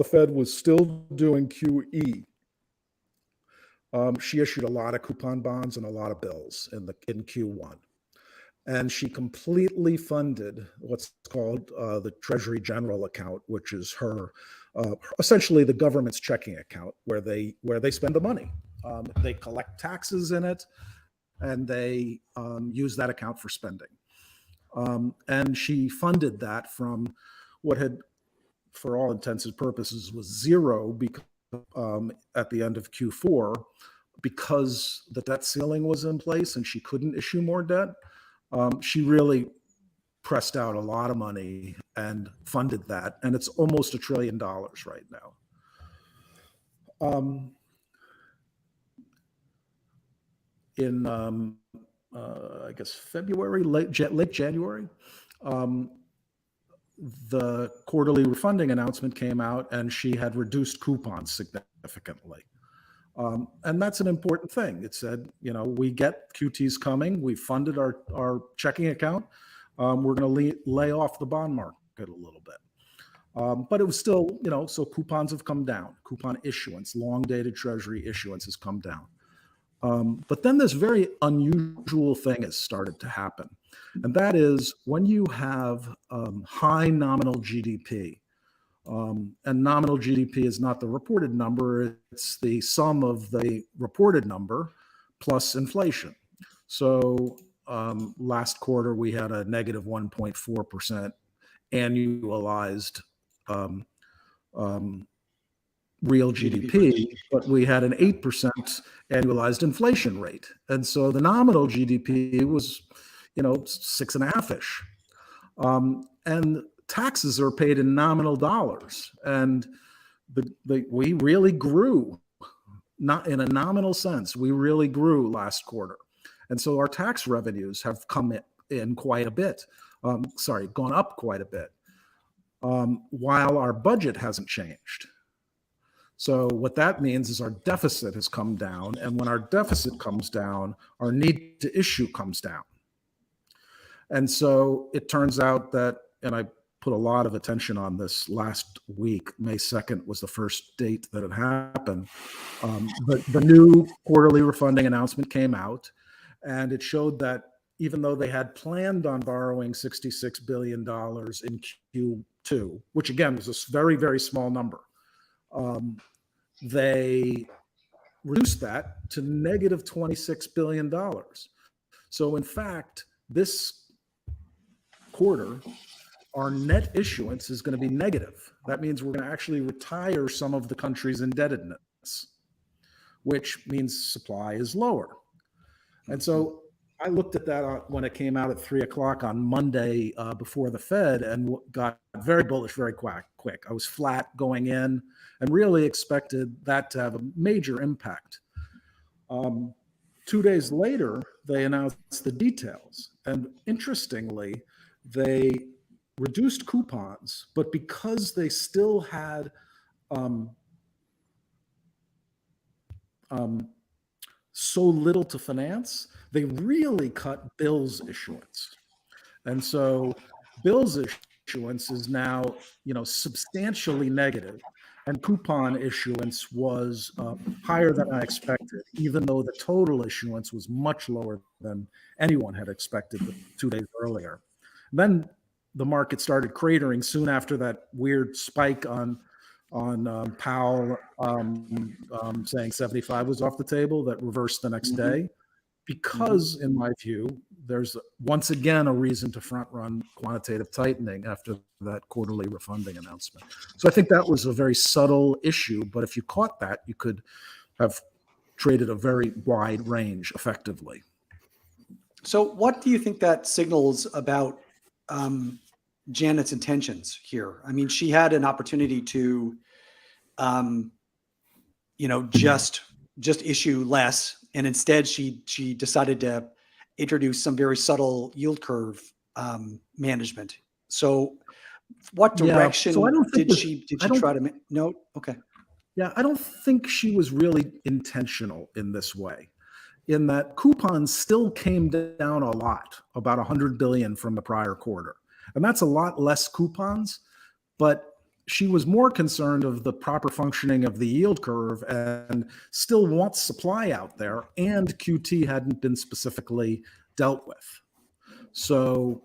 B: Fed was still doing QE, she issued a lot of coupon bonds and a lot of bills in Q1. And she completely funded what's called the Treasury General Account, which is her, essentially the government's checking account where they spend the money. They collect taxes in it, and they use that account for spending. And she funded that from what had, for all intents and purposes, was zero at the end of Q4 because the debt ceiling was in place and she couldn't issue more debt. She really pressed out a lot of money and funded that, and it's almost $1 trillion right now. In I guess February, late January, the quarterly refunding announcement came out, and she had reduced coupons significantly. And that's an important thing. It said, we get QTs coming. We funded our checking account. We're going to lay off the bond market a little bit. But it was still, so coupons have come down. Coupon issuance, long dated Treasury issuance has come down. But then this very unusual thing has started to happen. And that is when you have high nominal GDP, and nominal GDP is not the reported number, it's the sum of the reported number plus inflation. So last quarter, we had a negative 1.4% annualized real GDP, but we had an 8% annualized inflation rate. And so the nominal GDP was, 6.5-ish. And taxes are paid in nominal dollars. And we really grew, not in a nominal sense, we really grew last quarter. And so our tax revenues have come in quite a bit, gone up quite a bit, while our budget hasn't changed. So what that means is our deficit has come down. And when our deficit comes down, our need to issue comes down. And so it turns out that, and I put a lot of attention on this last week, May 2nd was the first date that it happened. But the new quarterly refunding announcement came out, and it showed that even though they had planned on borrowing $66 billion in Q2, which again was a very, very small number, they reduced that to negative $26 billion. So in fact, this quarter, our net issuance is going to be negative. That means we're going to actually retire some of the country's indebtedness, which means supply is lower. And so I looked at that when it came out at 3:00 on Monday before the Fed, and got very bullish very quick. I was flat going in and really expected that to have a major impact. 2 days later, they announced the details. And interestingly, they reduced coupons, but because they still had so little to finance, they really cut bills issuance. And so bills issuance is now, substantially negative, and coupon issuance was higher than I expected, even though the total issuance was much lower than anyone had expected 2 days earlier. Then the market started cratering soon after that weird spike on Powell saying 75 was off the table, that reversed the next day, because in my view, there's once again a reason to front run quantitative tightening after that quarterly refunding announcement. So I think that was a very subtle issue, but if you caught that, you could have traded a very wide range effectively.
C: So what do you think that signals about Janet's intentions here? I mean, she had an opportunity to, just issue less, and instead she decided to introduce some very subtle yield curve management. So, what direction did she try to? No, okay.
B: Yeah, I don't think she was really intentional in this way, in that coupons still came down a lot, about 100 billion from the prior quarter. And that's a lot less coupons, but she was more concerned of the proper functioning of the yield curve and still wants supply out there, and QT hadn't been specifically dealt with. So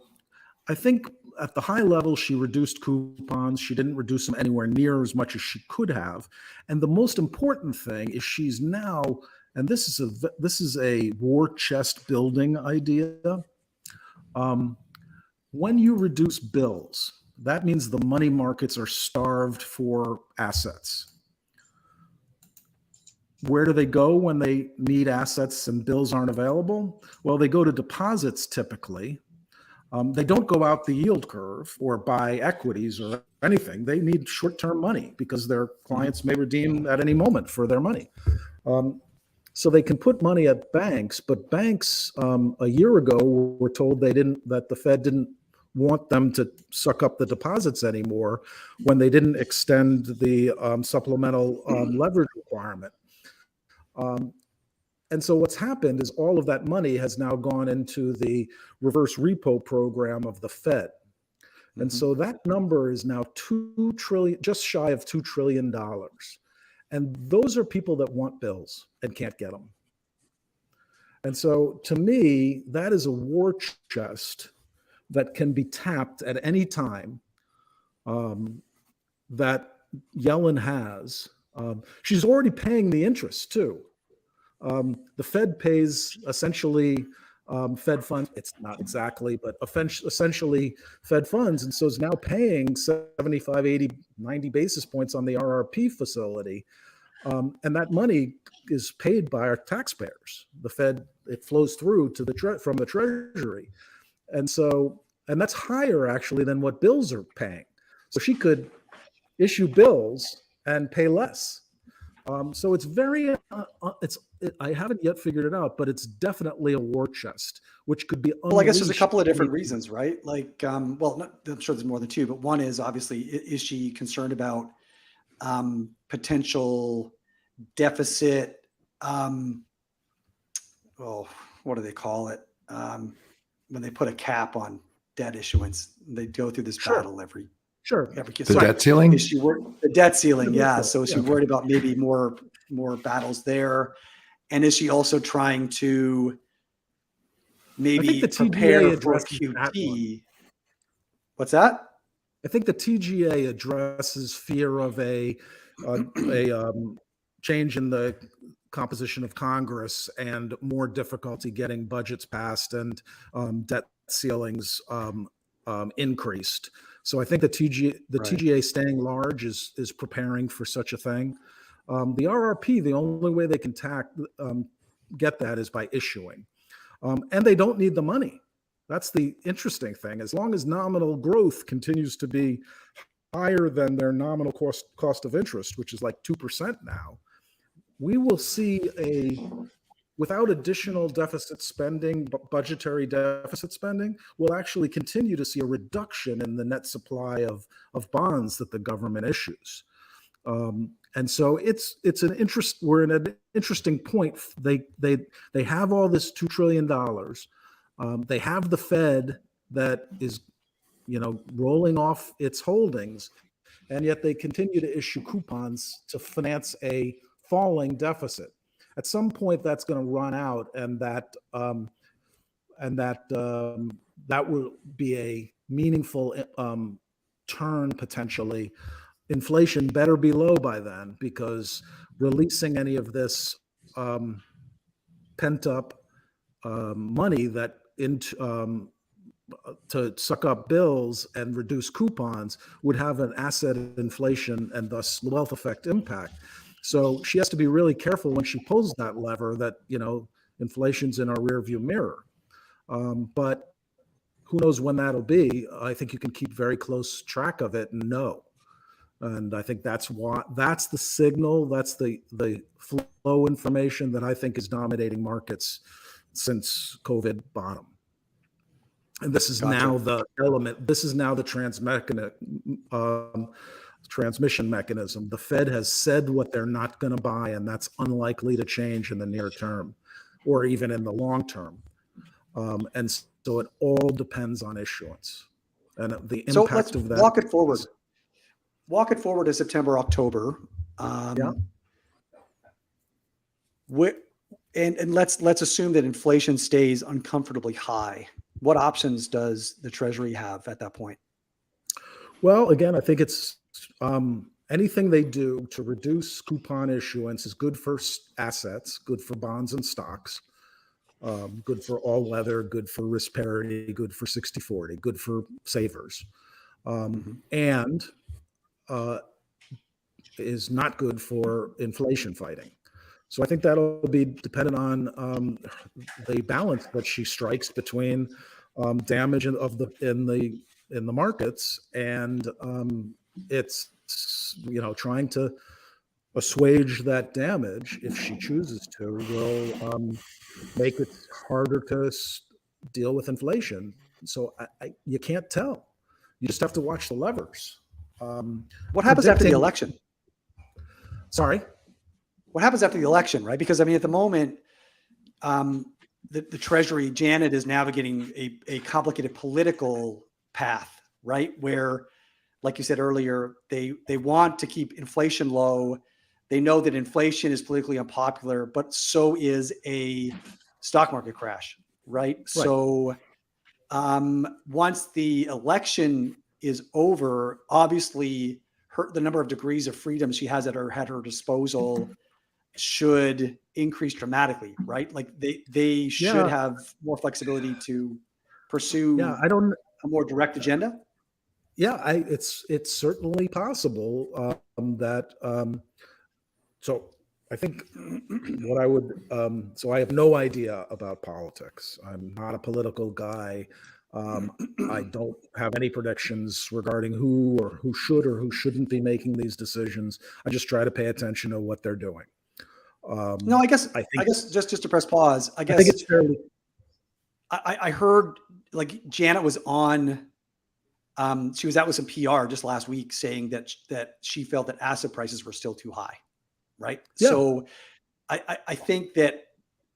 B: I think at the high level, she reduced coupons. She didn't reduce them anywhere near as much as she could have. And the most important thing is she's now, and this is a war chest building idea. When you reduce bills, that means the money markets are starved for assets. Where do they go when they need assets and bills aren't available? Well, they go to deposits typically. They don't go out the yield curve or buy equities or anything. They need short-term money because their clients may redeem at any moment for their money. So they can put money at banks, but banks a year ago were told that the Fed didn't want them to suck up the deposits anymore when they didn't extend the supplemental leverage requirement. And so what's happened is all of that money has now gone into the reverse repo program of the Fed. And so that number is now $2 trillion, just shy of $2 trillion. And those are people that want bills and can't get them. And so to me, that is a war chest that can be tapped at any time, that Yellen has. She's already paying the interest too. The Fed pays essentially Fed funds. It's not exactly, but essentially Fed funds. And so is now paying 75, 80, 90 basis points on the RRP facility. And that money is paid by our taxpayers. The Fed, it flows through to from the Treasury. And so, and that's higher actually than what bills are paying. So she could issue bills and pay less. So it's very, I haven't yet figured it out, but it's definitely a war chest, which could be.
C: Well, I guess there's a couple of different reasons, right? Like, well, I'm sure there's more than two, but one is obviously, is she concerned about potential deficit? Oh, what do they call it? When they put a cap on debt issuance, they go through this battle every.
D: The debt ceiling?
C: Is she the debt ceiling, yeah. So is she worried about maybe more battles there? And is she also trying to maybe prepare for QT? What's that?
B: I think the TGA addresses fear of a change in the composition of Congress and more difficulty getting budgets passed and debt ceilings increased. So I think the TGA staying large is preparing for such a thing. The RRP, the only way they can get that is by issuing. And they don't need the money. That's the interesting thing. As long as nominal growth continues to be higher than their nominal cost of interest, which is like 2% now, we will see without additional deficit spending, budgetary deficit spending, we'll actually continue to see a reduction in the net supply of bonds that the government issues. And so we're in an interesting point. They have all this $2 trillion. They have the Fed that is, rolling off its holdings, and yet they continue to issue coupons to finance a falling deficit. At some point, that's going to run out, and that will be a meaningful turn potentially. Inflation better be low by then, because releasing any of this pent up money that into to suck up bills and reduce coupons would have an asset inflation and thus wealth effect impact. So she has to be really careful when she pulls that lever that, inflation's in our rearview mirror. But who knows when that'll be? I think you can keep very close track of it and know. And I think that's the signal, that's the flow information that I think is dominating markets since COVID bottom. And this is now the element, this is now the transmission mechanism. The Fed has said what they're not going to buy, and that's unlikely to change in the near term or even in the long term. And so it all depends on issuance and the impact of that.
C: Walk it forward. Walk it forward to September, October. And let's assume that inflation stays uncomfortably high. What options does the Treasury have at that point?
B: Well, again, I think it's anything they do to reduce coupon issuance is good for assets, good for bonds and stocks, good for all weather, good for risk parity, good for 60-40, good for savers, and is not good for inflation fighting. So I think that'll be dependent on the balance that she strikes between damage in the markets and it's trying to assuage that damage. If she chooses to, will make it harder to deal with inflation So you can't tell. You just have to watch the levers.
C: What happens after the election?
B: Sorry?
C: What happens after the election, right? Because I mean, at the moment, the Treasury, Janet is navigating a complicated political path, right? Where, like you said earlier, they want to keep inflation low. They know that inflation is politically unpopular, but so is a stock market crash, right? So once the election is over, obviously the number of degrees of freedom she has at her disposal should increase dramatically, right? Like they should have more flexibility to pursue a more direct agenda.
B: Yeah, it's certainly possible that. So I think what I would. So I have no idea about politics. I'm not a political guy. I don't have any predictions regarding who should or who shouldn't be making these decisions. I just try to pay attention to what they're doing.
C: No, I guess just to press pause, I guess
B: think it's fairly.
C: I heard like Janet was on. She was out with some PR just last week saying that she felt that asset prices were still too high, right? Yeah. So I think that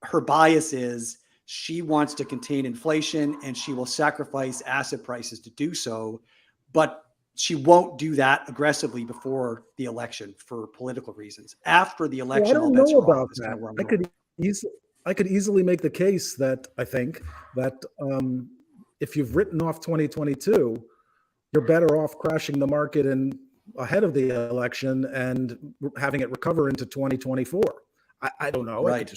C: her bias is she wants to contain inflation and she will sacrifice asset prices to do so, but she won't do that aggressively before the election for political reasons. After the election,
B: I don't know about that. I could easily make the case that I think that if you've written off 2022, you're better off crashing the market ahead of the election and having it recover into 2024. I don't know.
C: Right.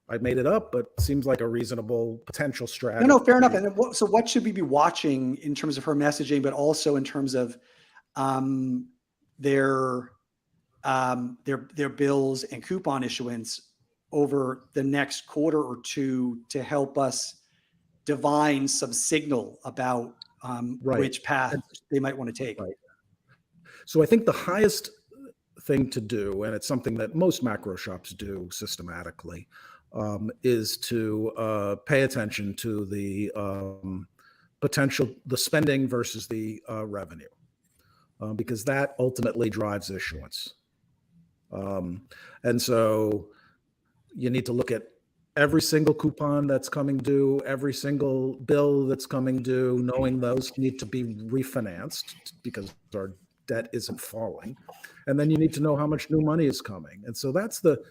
B: I made it up, but seems like a reasonable potential strategy.
C: No, fair enough. And so what should we be watching in terms of her messaging, but also in terms of their bills and coupon issuance over the next quarter or two to help us divine some signal about which path they might want to take?
B: Right. So I think the highest thing to do, and it's something that most macro shops do systematically, is to pay attention to the the spending versus the revenue, because that ultimately drives issuance. And so you need to look at every single coupon that's coming due, every single bill that's coming due, knowing those need to be refinanced because our debt isn't falling. And then you need to know how much new money is coming. And so that's the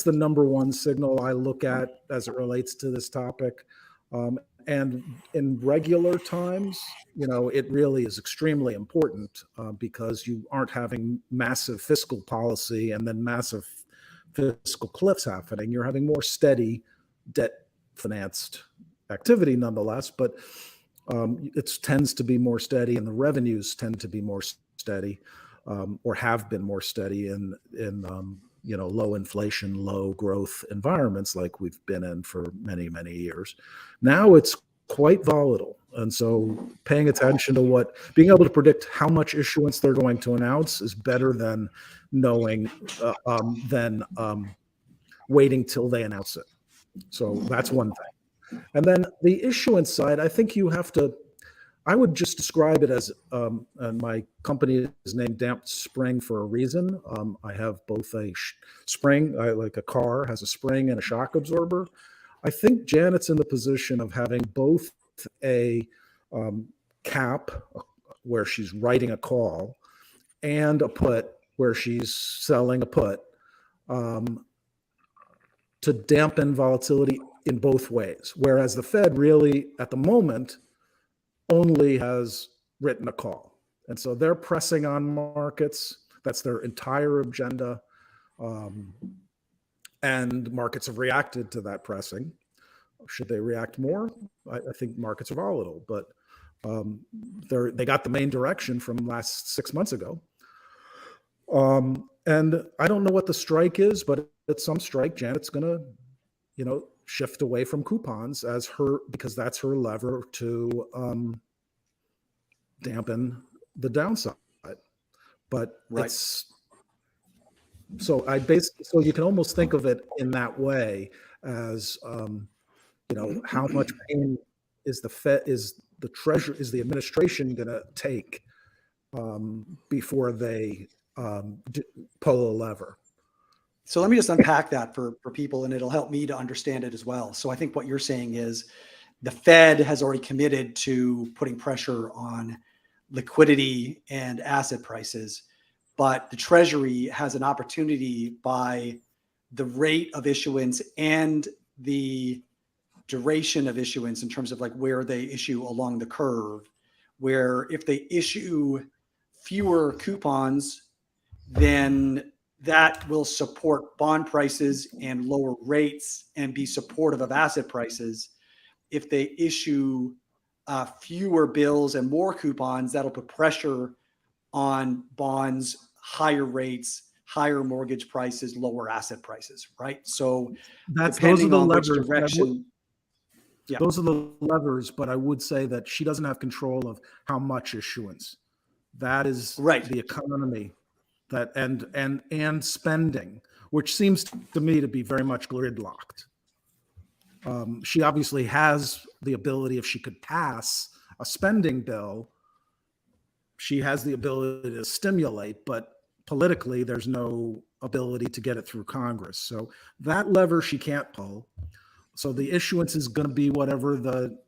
B: number one signal I look at as it relates to this topic. And in regular times, it really is extremely important because you aren't having massive fiscal policy and then massive fiscal cliffs happening. You're having more steady debt financed activity nonetheless, but it tends to be more steady and the revenues tend to be more steady or have been more steady in low inflation, low growth environments like we've been in for many, many years. Now it's quite volatile. And so paying attention to being able to predict how much issuance they're going to announce is better than knowing, waiting till they announce it. So that's one thing. And then the issuance side, I think I would just describe it as, and my company is named Damp Spring for a reason. I have both a spring, like a car has a spring and a shock absorber. I think Janet's in the position of having both a cap where she's writing a call and a put where she's selling a put to dampen volatility in both ways. Whereas the Fed really, at the moment, only has written a call. And so they're pressing on markets. That's their entire agenda. And markets have reacted to that pressing. Should they react more? I think markets are volatile, but they got the main direction from last 6 months ago. And I don't know what the strike is, but at some strike, Janet's going to, shift away from coupons because that's her lever to dampen the downside. But so you can almost think of it in that way as, how much pain the Treasury, is the administration going to take before they pull a lever?
C: So let me just unpack that for people, and it'll help me to understand it as well. So I think what you're saying is the Fed has already committed to putting pressure on liquidity and asset prices, but the Treasury has an opportunity by the rate of issuance and the duration of issuance in terms of like where they issue along the curve, where if they issue fewer coupons, then that will support bond prices and lower rates and be supportive of asset prices. If they issue fewer bills and more coupons, that'll put pressure on bonds, higher rates, higher mortgage prices, lower asset prices, right? So
B: those are the levers.
C: Yeah.
B: Those are the levers, but I would say that she doesn't have control of how much issuance. That is
C: right.
B: The economy that and spending, which seems to me to be very much gridlocked. She obviously has the ability, if she could pass a spending bill, she has the ability to stimulate, but politically there's no ability to get it through Congress. So that lever she can't pull. So the issuance is going to be whatever the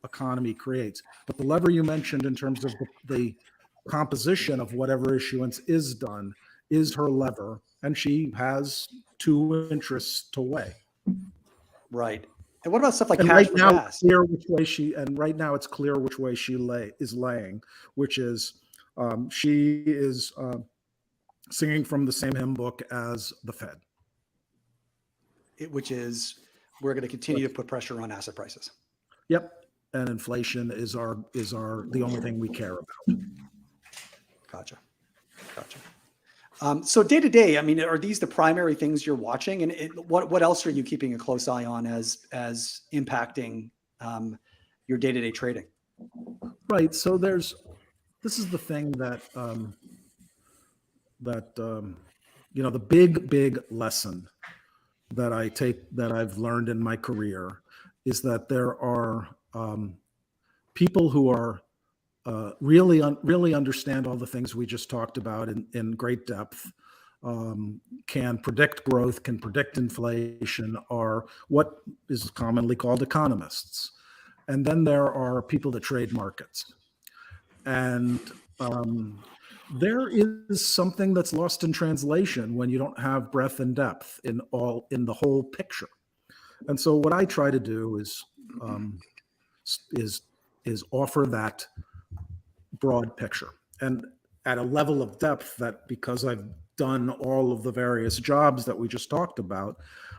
B: economy creates. But the lever you mentioned in terms of the composition of whatever issuance is done is her lever, and she has two interests to weigh.
C: Right. And what about stuff like
B: and
C: cash
B: right
C: for
B: now,
C: gas?
B: Right now it's clear which way she is laying, which is she is singing from the same hymn book as the Fed.
C: Which is, we're going to continue to put pressure on asset prices.
B: Yep. And inflation is the only thing we care about.
C: Gotcha. So day to day, I mean, are these the primary things you're watching, and what else are you keeping a close eye on as impacting your day to day trading?
B: Right. So this is the thing that the big lesson that I've learned in my career is that there are people who are really understand all the things we just talked about in great depth, can predict growth, can predict inflation, are what is commonly called economists. And then there are people that trade markets. And there is something that's lost in translation when you don't have breadth and depth in the whole picture. And so what I try to do is offer that broad picture, and at a level of depth that, because I've done all of the various jobs that we just talked about,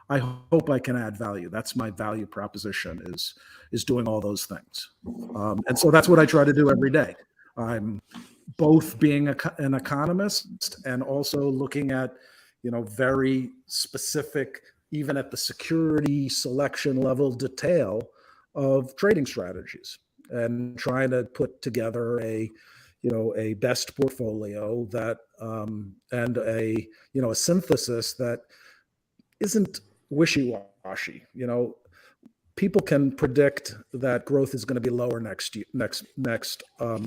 B: I hope I can add value. That's my value proposition, is doing all those things. And so that's what I try to do every day. I'm both being an economist and also looking at, very specific, even at the security selection level, detail of trading strategies, and trying to put together a best portfolio that and a synthesis that isn't wishy-washy. People can predict that growth is going to be lower next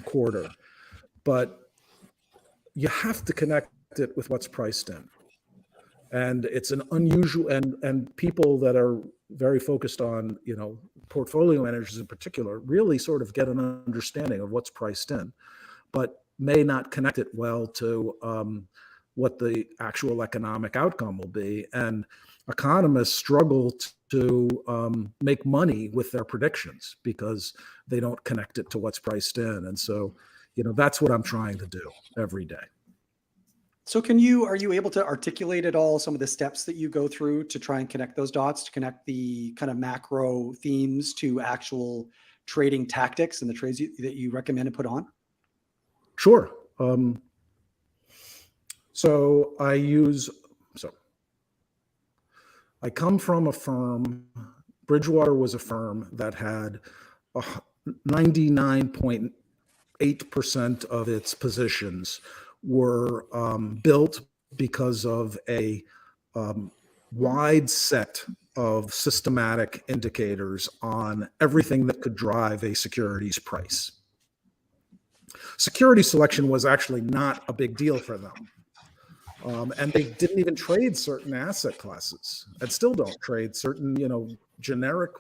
B: quarter, but you have to connect it with what's priced in. And it's an unusual, and people that are very focused on, portfolio managers in particular, really sort of get an understanding of what's priced in, but may not connect it well to what the actual economic outcome will be. And economists struggle to make money with their predictions because they don't connect it to what's priced in. And so, that's what I'm trying to do every day.
C: So are you able to articulate at all some of the steps that you go through to try and connect those dots, to connect the kind of macro themes to actual trading tactics and the trades that you recommend and put on?
B: Sure. I come from a firm, Bridgewater was a firm that had 99.8% of its positions were built because of a wide set of systematic indicators on everything that could drive a security's price. Security selection was actually not a big deal for them. And they didn't even trade certain asset classes, and still don't trade certain, generic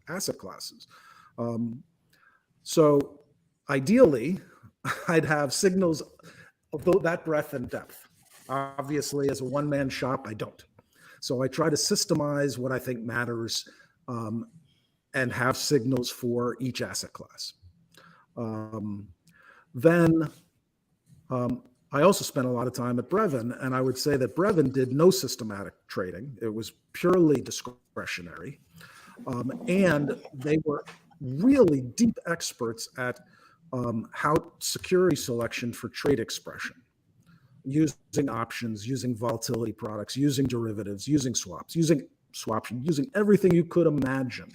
B: asset classes. So ideally, I'd have signals of that breadth and depth. Obviously, as a one-man shop, I don't. So I try to systemize what I think matters and have signals for each asset class. Then I also spent a lot of time at Brevin, and I would say that Brevin did no systematic trading. It was purely discretionary. And they were really deep experts at how security selection for trade expression, using options, using volatility products, using derivatives, using swaps, using everything you could imagine,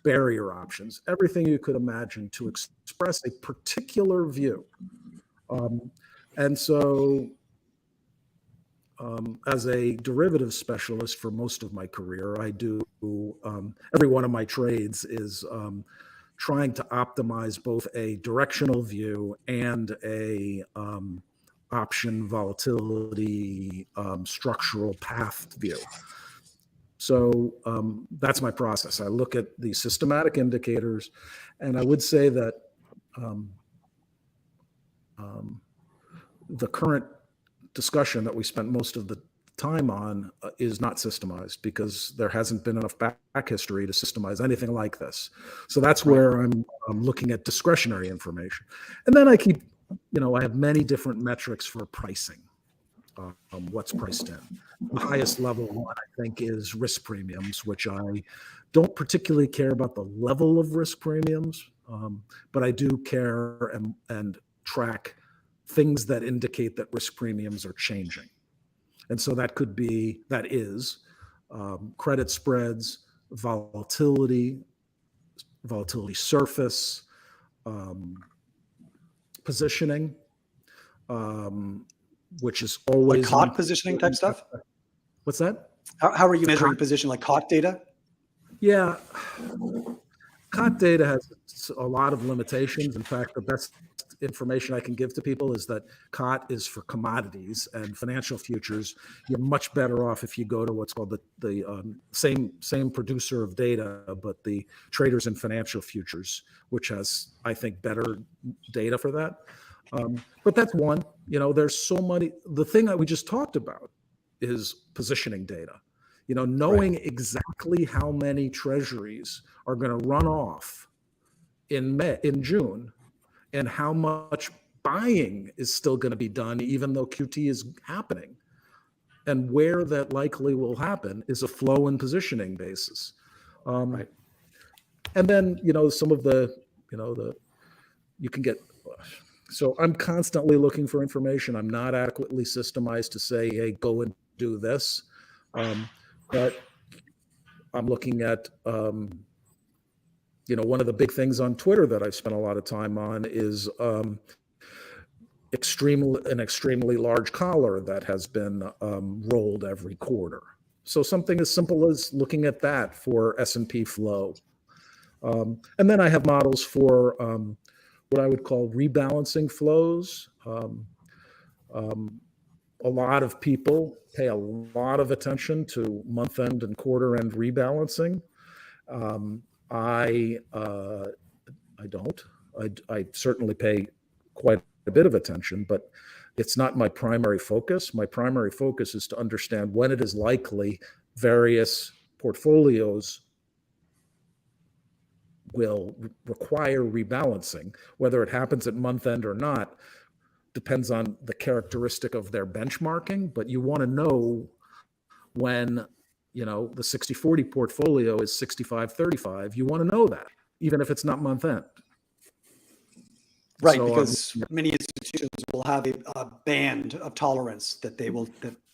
B: barrier options, everything you could imagine to express a particular view. And so as a derivative specialist for most of my career, I do every one of my trades is trying to optimize both a directional view and a option volatility structural path view. So that's my process. I look at the systematic indicators, and I would say that the current discussion that we spent most of the time on is not systemized because there hasn't been enough back history to systemize anything like this. So that's where I'm looking at discretionary information. And then I keep, I have many different metrics for pricing. What's priced in. The highest level one, I think, is risk premiums, which I don't particularly care about the level of risk premiums, but I do care and track things that indicate that risk premiums are changing. And so that is credit spreads, volatility surface, positioning, which is always
C: like COT positioning type stuff.
B: What's that?
C: How are you measuring position, like COT data?
B: Yeah, COT data has a lot of limitations. In fact, the best information I can give to people is that COT is for commodities and financial futures. You're much better off if you go to what's called the same producer of data, but the traders in financial futures, which has, I think, better data for that. But that's one. There's so many. The thing that we just talked about is positioning data. Knowing exactly how many treasuries are going to run off in June, and how much buying is still going to be done, even though QT is happening, and where that likely will happen is a flow and positioning basis. Right. And then some of the you can get. So I'm constantly looking for information. I'm not adequately systemized to say, hey, go and do this. But I'm looking at, one of the big things on Twitter that I've spent a lot of time on is an extremely large collar that has been rolled every quarter. So something as simple as looking at that for S&P flow. And then I have models for what I would call rebalancing flows. A lot of people pay a lot of attention to month-end and quarter-end rebalancing. I don't. I certainly pay quite a bit of attention, but it's not my primary focus. My primary focus is to understand when it is likely various portfolios will require rebalancing. Whether it happens at month end or not depends on the characteristic of their benchmarking, but you want to know when, the 60-40 portfolio is 65-35. You want to know that, even if it's not month end.
C: Right, so, because many institutions will have a band of tolerance that they will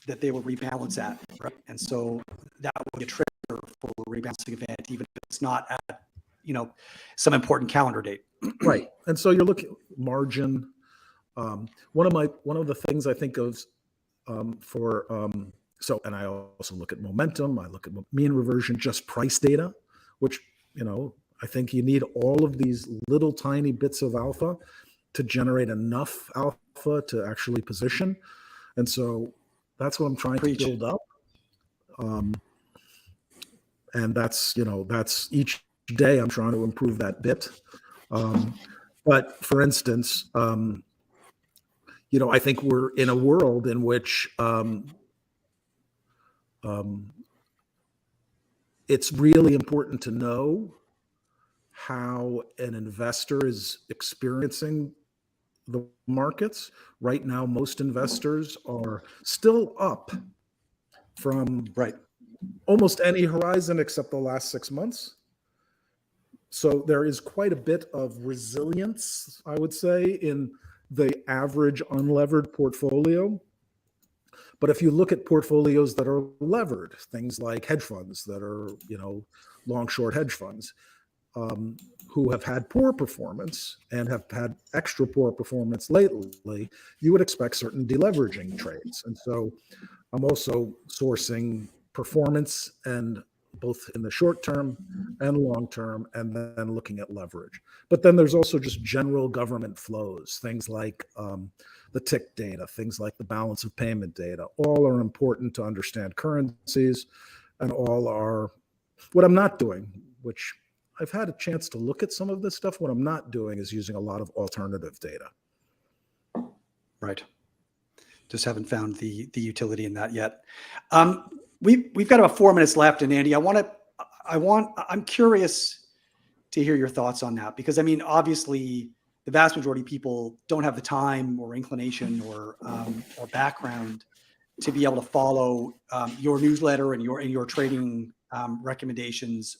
C: rebalance at, right? And so that would be a trigger for a rebalancing event, even if it's not at some important calendar date.
B: Right, and so you're looking margin. One of the things I think of for So, and I also look at momentum. I look at mean reversion, just price data, which, I think you need all of these little tiny bits of alpha to generate enough alpha to actually position. And so that's what I'm trying to build up. And that's each day I'm trying to improve that bit. But for instance, I think we're in a world in which it's really important to know how an investor is experiencing the markets. Right now, most investors are still up from almost any horizon except the last 6 months. So there is quite a bit of resilience, I would say, in the average unlevered portfolio. But if you look at portfolios that are levered, things like hedge funds that are, long short hedge funds, who have had poor performance and have had extra poor performance lately, you would expect certain deleveraging trades. And so I'm also sourcing performance, and both in the short term and long term, and then looking at leverage. But then there's also just general government flows, things like the tick data, things like the balance of payment data. All are important to understand currencies, and all are what I'm not doing, which I've had a chance to look at some of this stuff. What I'm not doing is using a lot of alternative data.
C: Right. Just haven't found the utility in that yet. We've got about 4 minutes left, and Andy, I'm curious to hear your thoughts on that, because obviously the vast majority of people don't have the time or inclination or background to be able to follow your newsletter and your trading recommendations.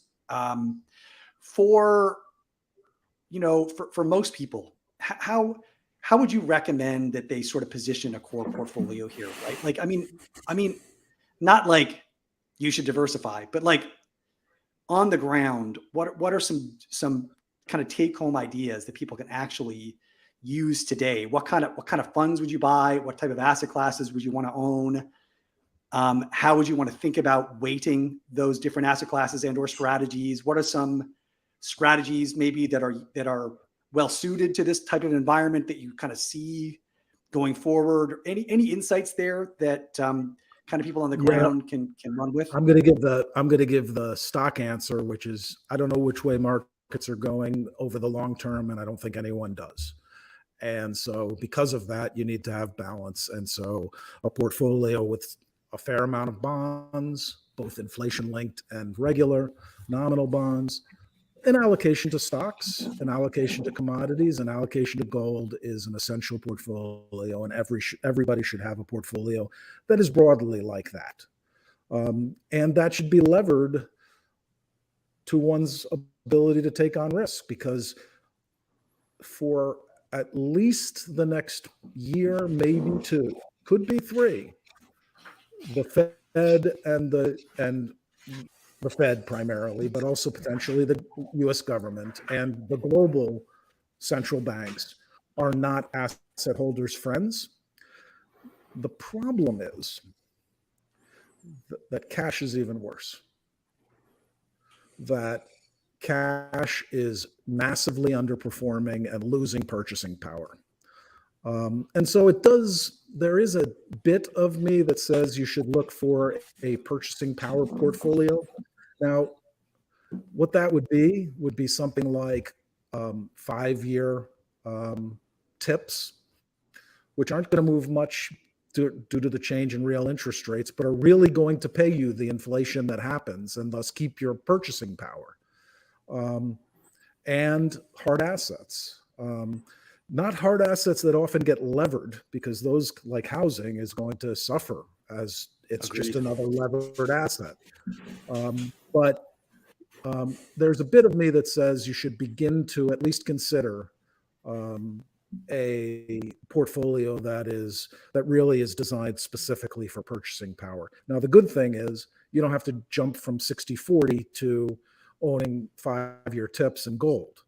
C: For most people, how would you recommend that they sort of position a core portfolio here, right? Like, I mean, not like you should diversify, but like on the ground, what are some kind of take home ideas that people can actually use today? What kind of funds would you buy? What type of asset classes would you want to own? How would you want to think about weighting those different asset classes and or strategies? What are some strategies maybe that are well suited to this type of environment that you kind of see going forward? Any insights there that kind of people on the ground can run with?
B: I'm going to give the stock answer, which is I don't know which way markets are going over the long term, and I don't think anyone does. And so because of that, you need to have balance. And so a portfolio with a fair amount of bonds, both inflation linked and regular nominal bonds, an allocation to stocks, an allocation to commodities, an allocation to gold is an essential portfolio, and everybody should have a portfolio that is broadly like that. And that should be levered to one's ability to take on risk, because for at least the next year, maybe 2, could be 3, the Fed and the Fed primarily, but also potentially the US government and the global central banks are not asset holders' friends. The problem is that cash is even worse. That cash is massively underperforming and losing purchasing power. And so there is a bit of me that says you should look for a purchasing power portfolio. Now, what that would be something like 5-year tips, which aren't going to move much due to the change in real interest rates, but are really going to pay you the inflation that happens and thus keep your purchasing power. And hard assets. Not hard assets that often get levered, because those, like housing, is going to suffer as it's just another levered asset. But there's a bit of me that says you should begin to at least consider a portfolio that really is designed specifically for purchasing power. Now, the good thing is you don't have to jump from 60-40 to owning 5-year tips and gold.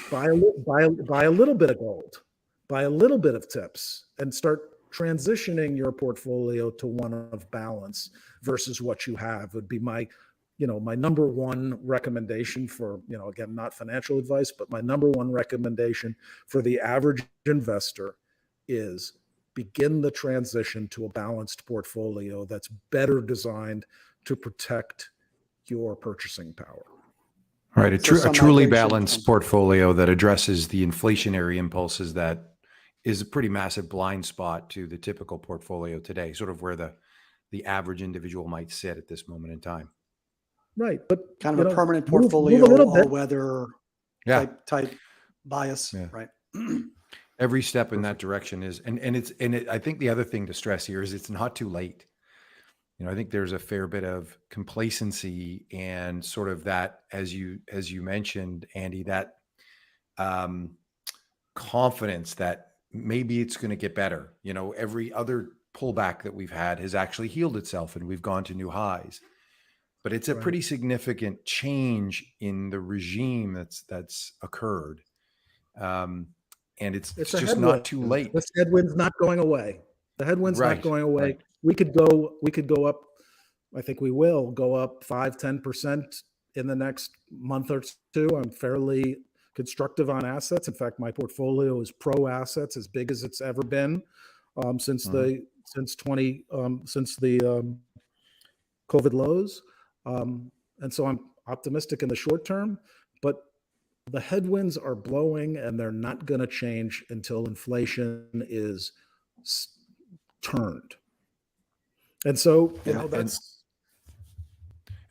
B: Buy a little bit of gold, buy a little bit of tips, and start transitioning your portfolio to one of balance versus what you have would be my number one recommendation for, again, not financial advice, but my number one recommendation for the average investor is begin the transition to a balanced portfolio that's better designed to protect your purchasing power.
D: Right. A
C: some
D: truly
C: allocation
D: balanced portfolio that addresses the inflationary impulses that is a pretty massive blind spot to the typical portfolio today, sort of where the average individual might sit at this moment in time.
B: Right. But
C: kind of a permanent
B: move
C: portfolio,
B: a little bit.
C: all-weather
D: Yeah.
C: type bias,
D: Yeah.
C: right?
D: Every step in that direction is, I think the other thing to stress here is it's not too late. I think there's a fair bit of complacency and sort of that, as you mentioned, Andy, that confidence that maybe it's going to get better. Every other pullback that we've had has actually healed itself and we've gone to new highs. But it's a pretty significant change in the regime that's occurred. And it's just not too late.
B: This headwind's not going away. The headwind's not going away.
D: Right.
B: We could go up. I think we will go up 5-10% in the next month or two. I'm fairly constructive on assets. In fact, my portfolio is pro assets, as big as it's ever been since the COVID lows. And so I'm optimistic in the short term, but the headwinds are blowing and they're not going to change until inflation is turned. And so, that's.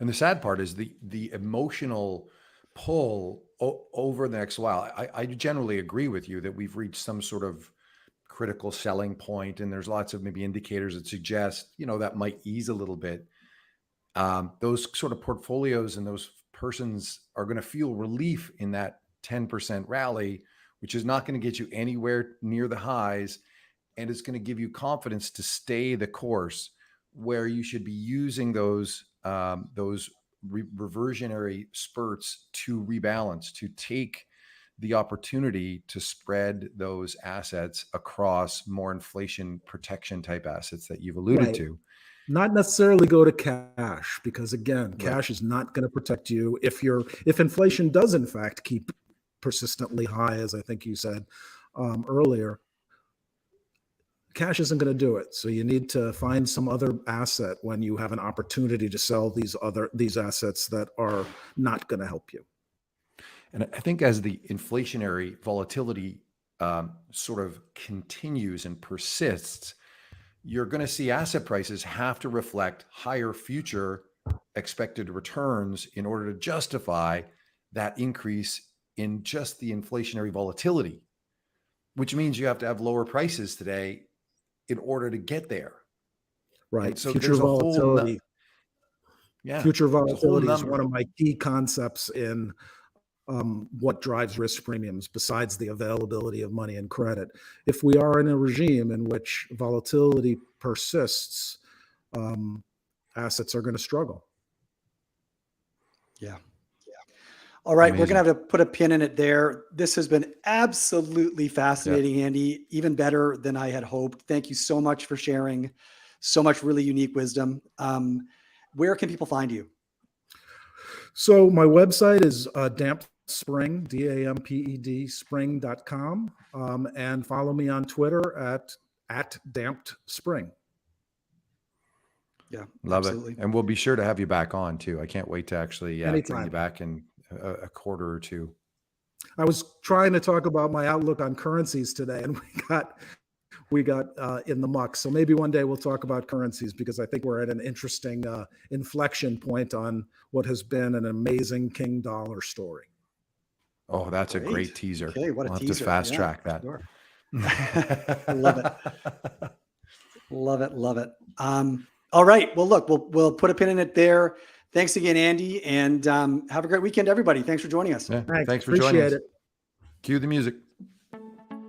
D: And the sad part is the emotional pull over the next while. I generally agree with you that we've reached some sort of critical selling point, and there's lots of maybe indicators that suggest, that might ease a little bit. Those sort of portfolios and those persons are going to feel relief in that 10% rally, which is not going to get you anywhere near the highs. And it's going to give you confidence to stay the course where you should be using those reversionary spurts to rebalance, to take the opportunity to spread those assets across more inflation protection type assets that you've alluded to.
B: Not necessarily go to cash, because again, cash is not going to protect you if inflation does in fact keep persistently high, as I think you said earlier. Cash isn't going to do it. So you need to find some other asset when you have an opportunity to sell these assets that are not going to help you.
D: And I think as the inflationary volatility sort of continues and persists, you're going to see asset prices have to reflect higher future expected returns in order to justify that increase in just the inflationary volatility, which means you have to have lower prices today in order to get there.
B: Right.
D: And so
B: future
D: there's
B: volatility. Future volatility is one of my key concepts in what drives risk premiums besides the availability of money and credit. If we are in a regime in which volatility persists, assets are going to struggle.
C: Yeah. All right.
D: Amazing.
C: We're going to have to put a pin in it there. This has been absolutely fascinating, Andy, even better than I had hoped. Thank you so much for sharing so much really unique wisdom. Where can people find you?
B: So my website is dampedspring, DAMPED spring.com. And follow me on Twitter at dampedspring.
C: Yeah,
D: love
C: absolutely.
D: it. And we'll be sure to have you back on too. I can't wait to actually bring you back in a quarter or two.
B: I was trying to talk about my outlook on currencies today, and we got in the muck. So maybe one day we'll talk about currencies, because I think we're at an interesting inflection point on what has been an amazing King dollar story.
D: Oh, that's a great teaser.
C: Okay, what a
D: we'll
C: teaser.
D: have to fast track that.
C: Sure. I love it. Love it. All right. Well, look, we'll put a pin in it there. Thanks again, Andy, and have a great weekend, everybody. Thanks for joining us.
D: Yeah, thanks for joining us.
B: Appreciate it.
D: Cue the music.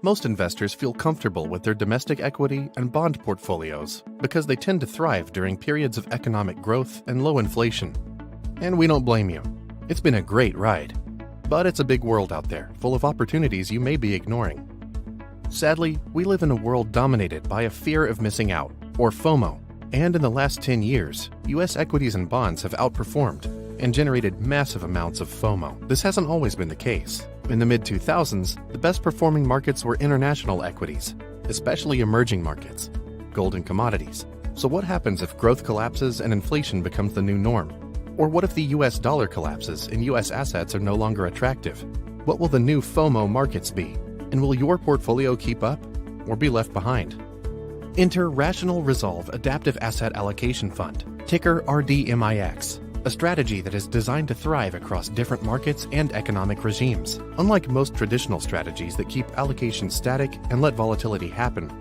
A: Most investors feel comfortable with their domestic equity and bond portfolios because they tend to thrive during periods of economic growth and low inflation. And we don't blame you. It's been a great ride. But it's a big world out there, full of opportunities you may be ignoring. Sadly, we live in a world dominated by a fear of missing out, or FOMO. And in the last 10 years, U.S. equities and bonds have outperformed and generated massive amounts of FOMO. This hasn't always been the case. In the mid-2000s, the best performing markets were international equities, especially emerging markets, gold and commodities. So what happens if growth collapses and inflation becomes the new norm? Or what if the US dollar collapses and US assets are no longer attractive? What will the new FOMO markets be? And will your portfolio keep up or be left behind? Enter Rational Resolve Adaptive Asset Allocation Fund, ticker RDMIX, a strategy that is designed to thrive across different markets and economic regimes. Unlike most traditional strategies that keep allocation static and let volatility happen,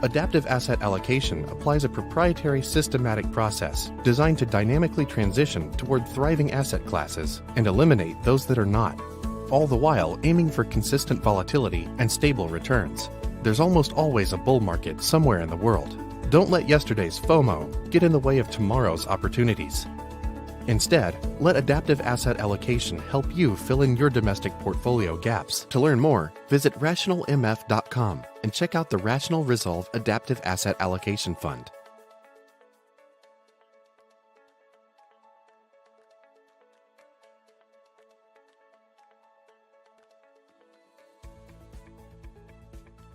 A: Adaptive Asset Allocation applies a proprietary systematic process designed to dynamically transition toward thriving asset classes and eliminate those that are not, all the while aiming for consistent volatility and stable returns. There's almost always a bull market somewhere in the world. Don't let yesterday's FOMO get in the way of tomorrow's opportunities. Instead, let Adaptive Asset Allocation help you fill in your domestic portfolio gaps. To learn more, visit rationalmf.com and check out the Rational Resolve Adaptive Asset Allocation Fund.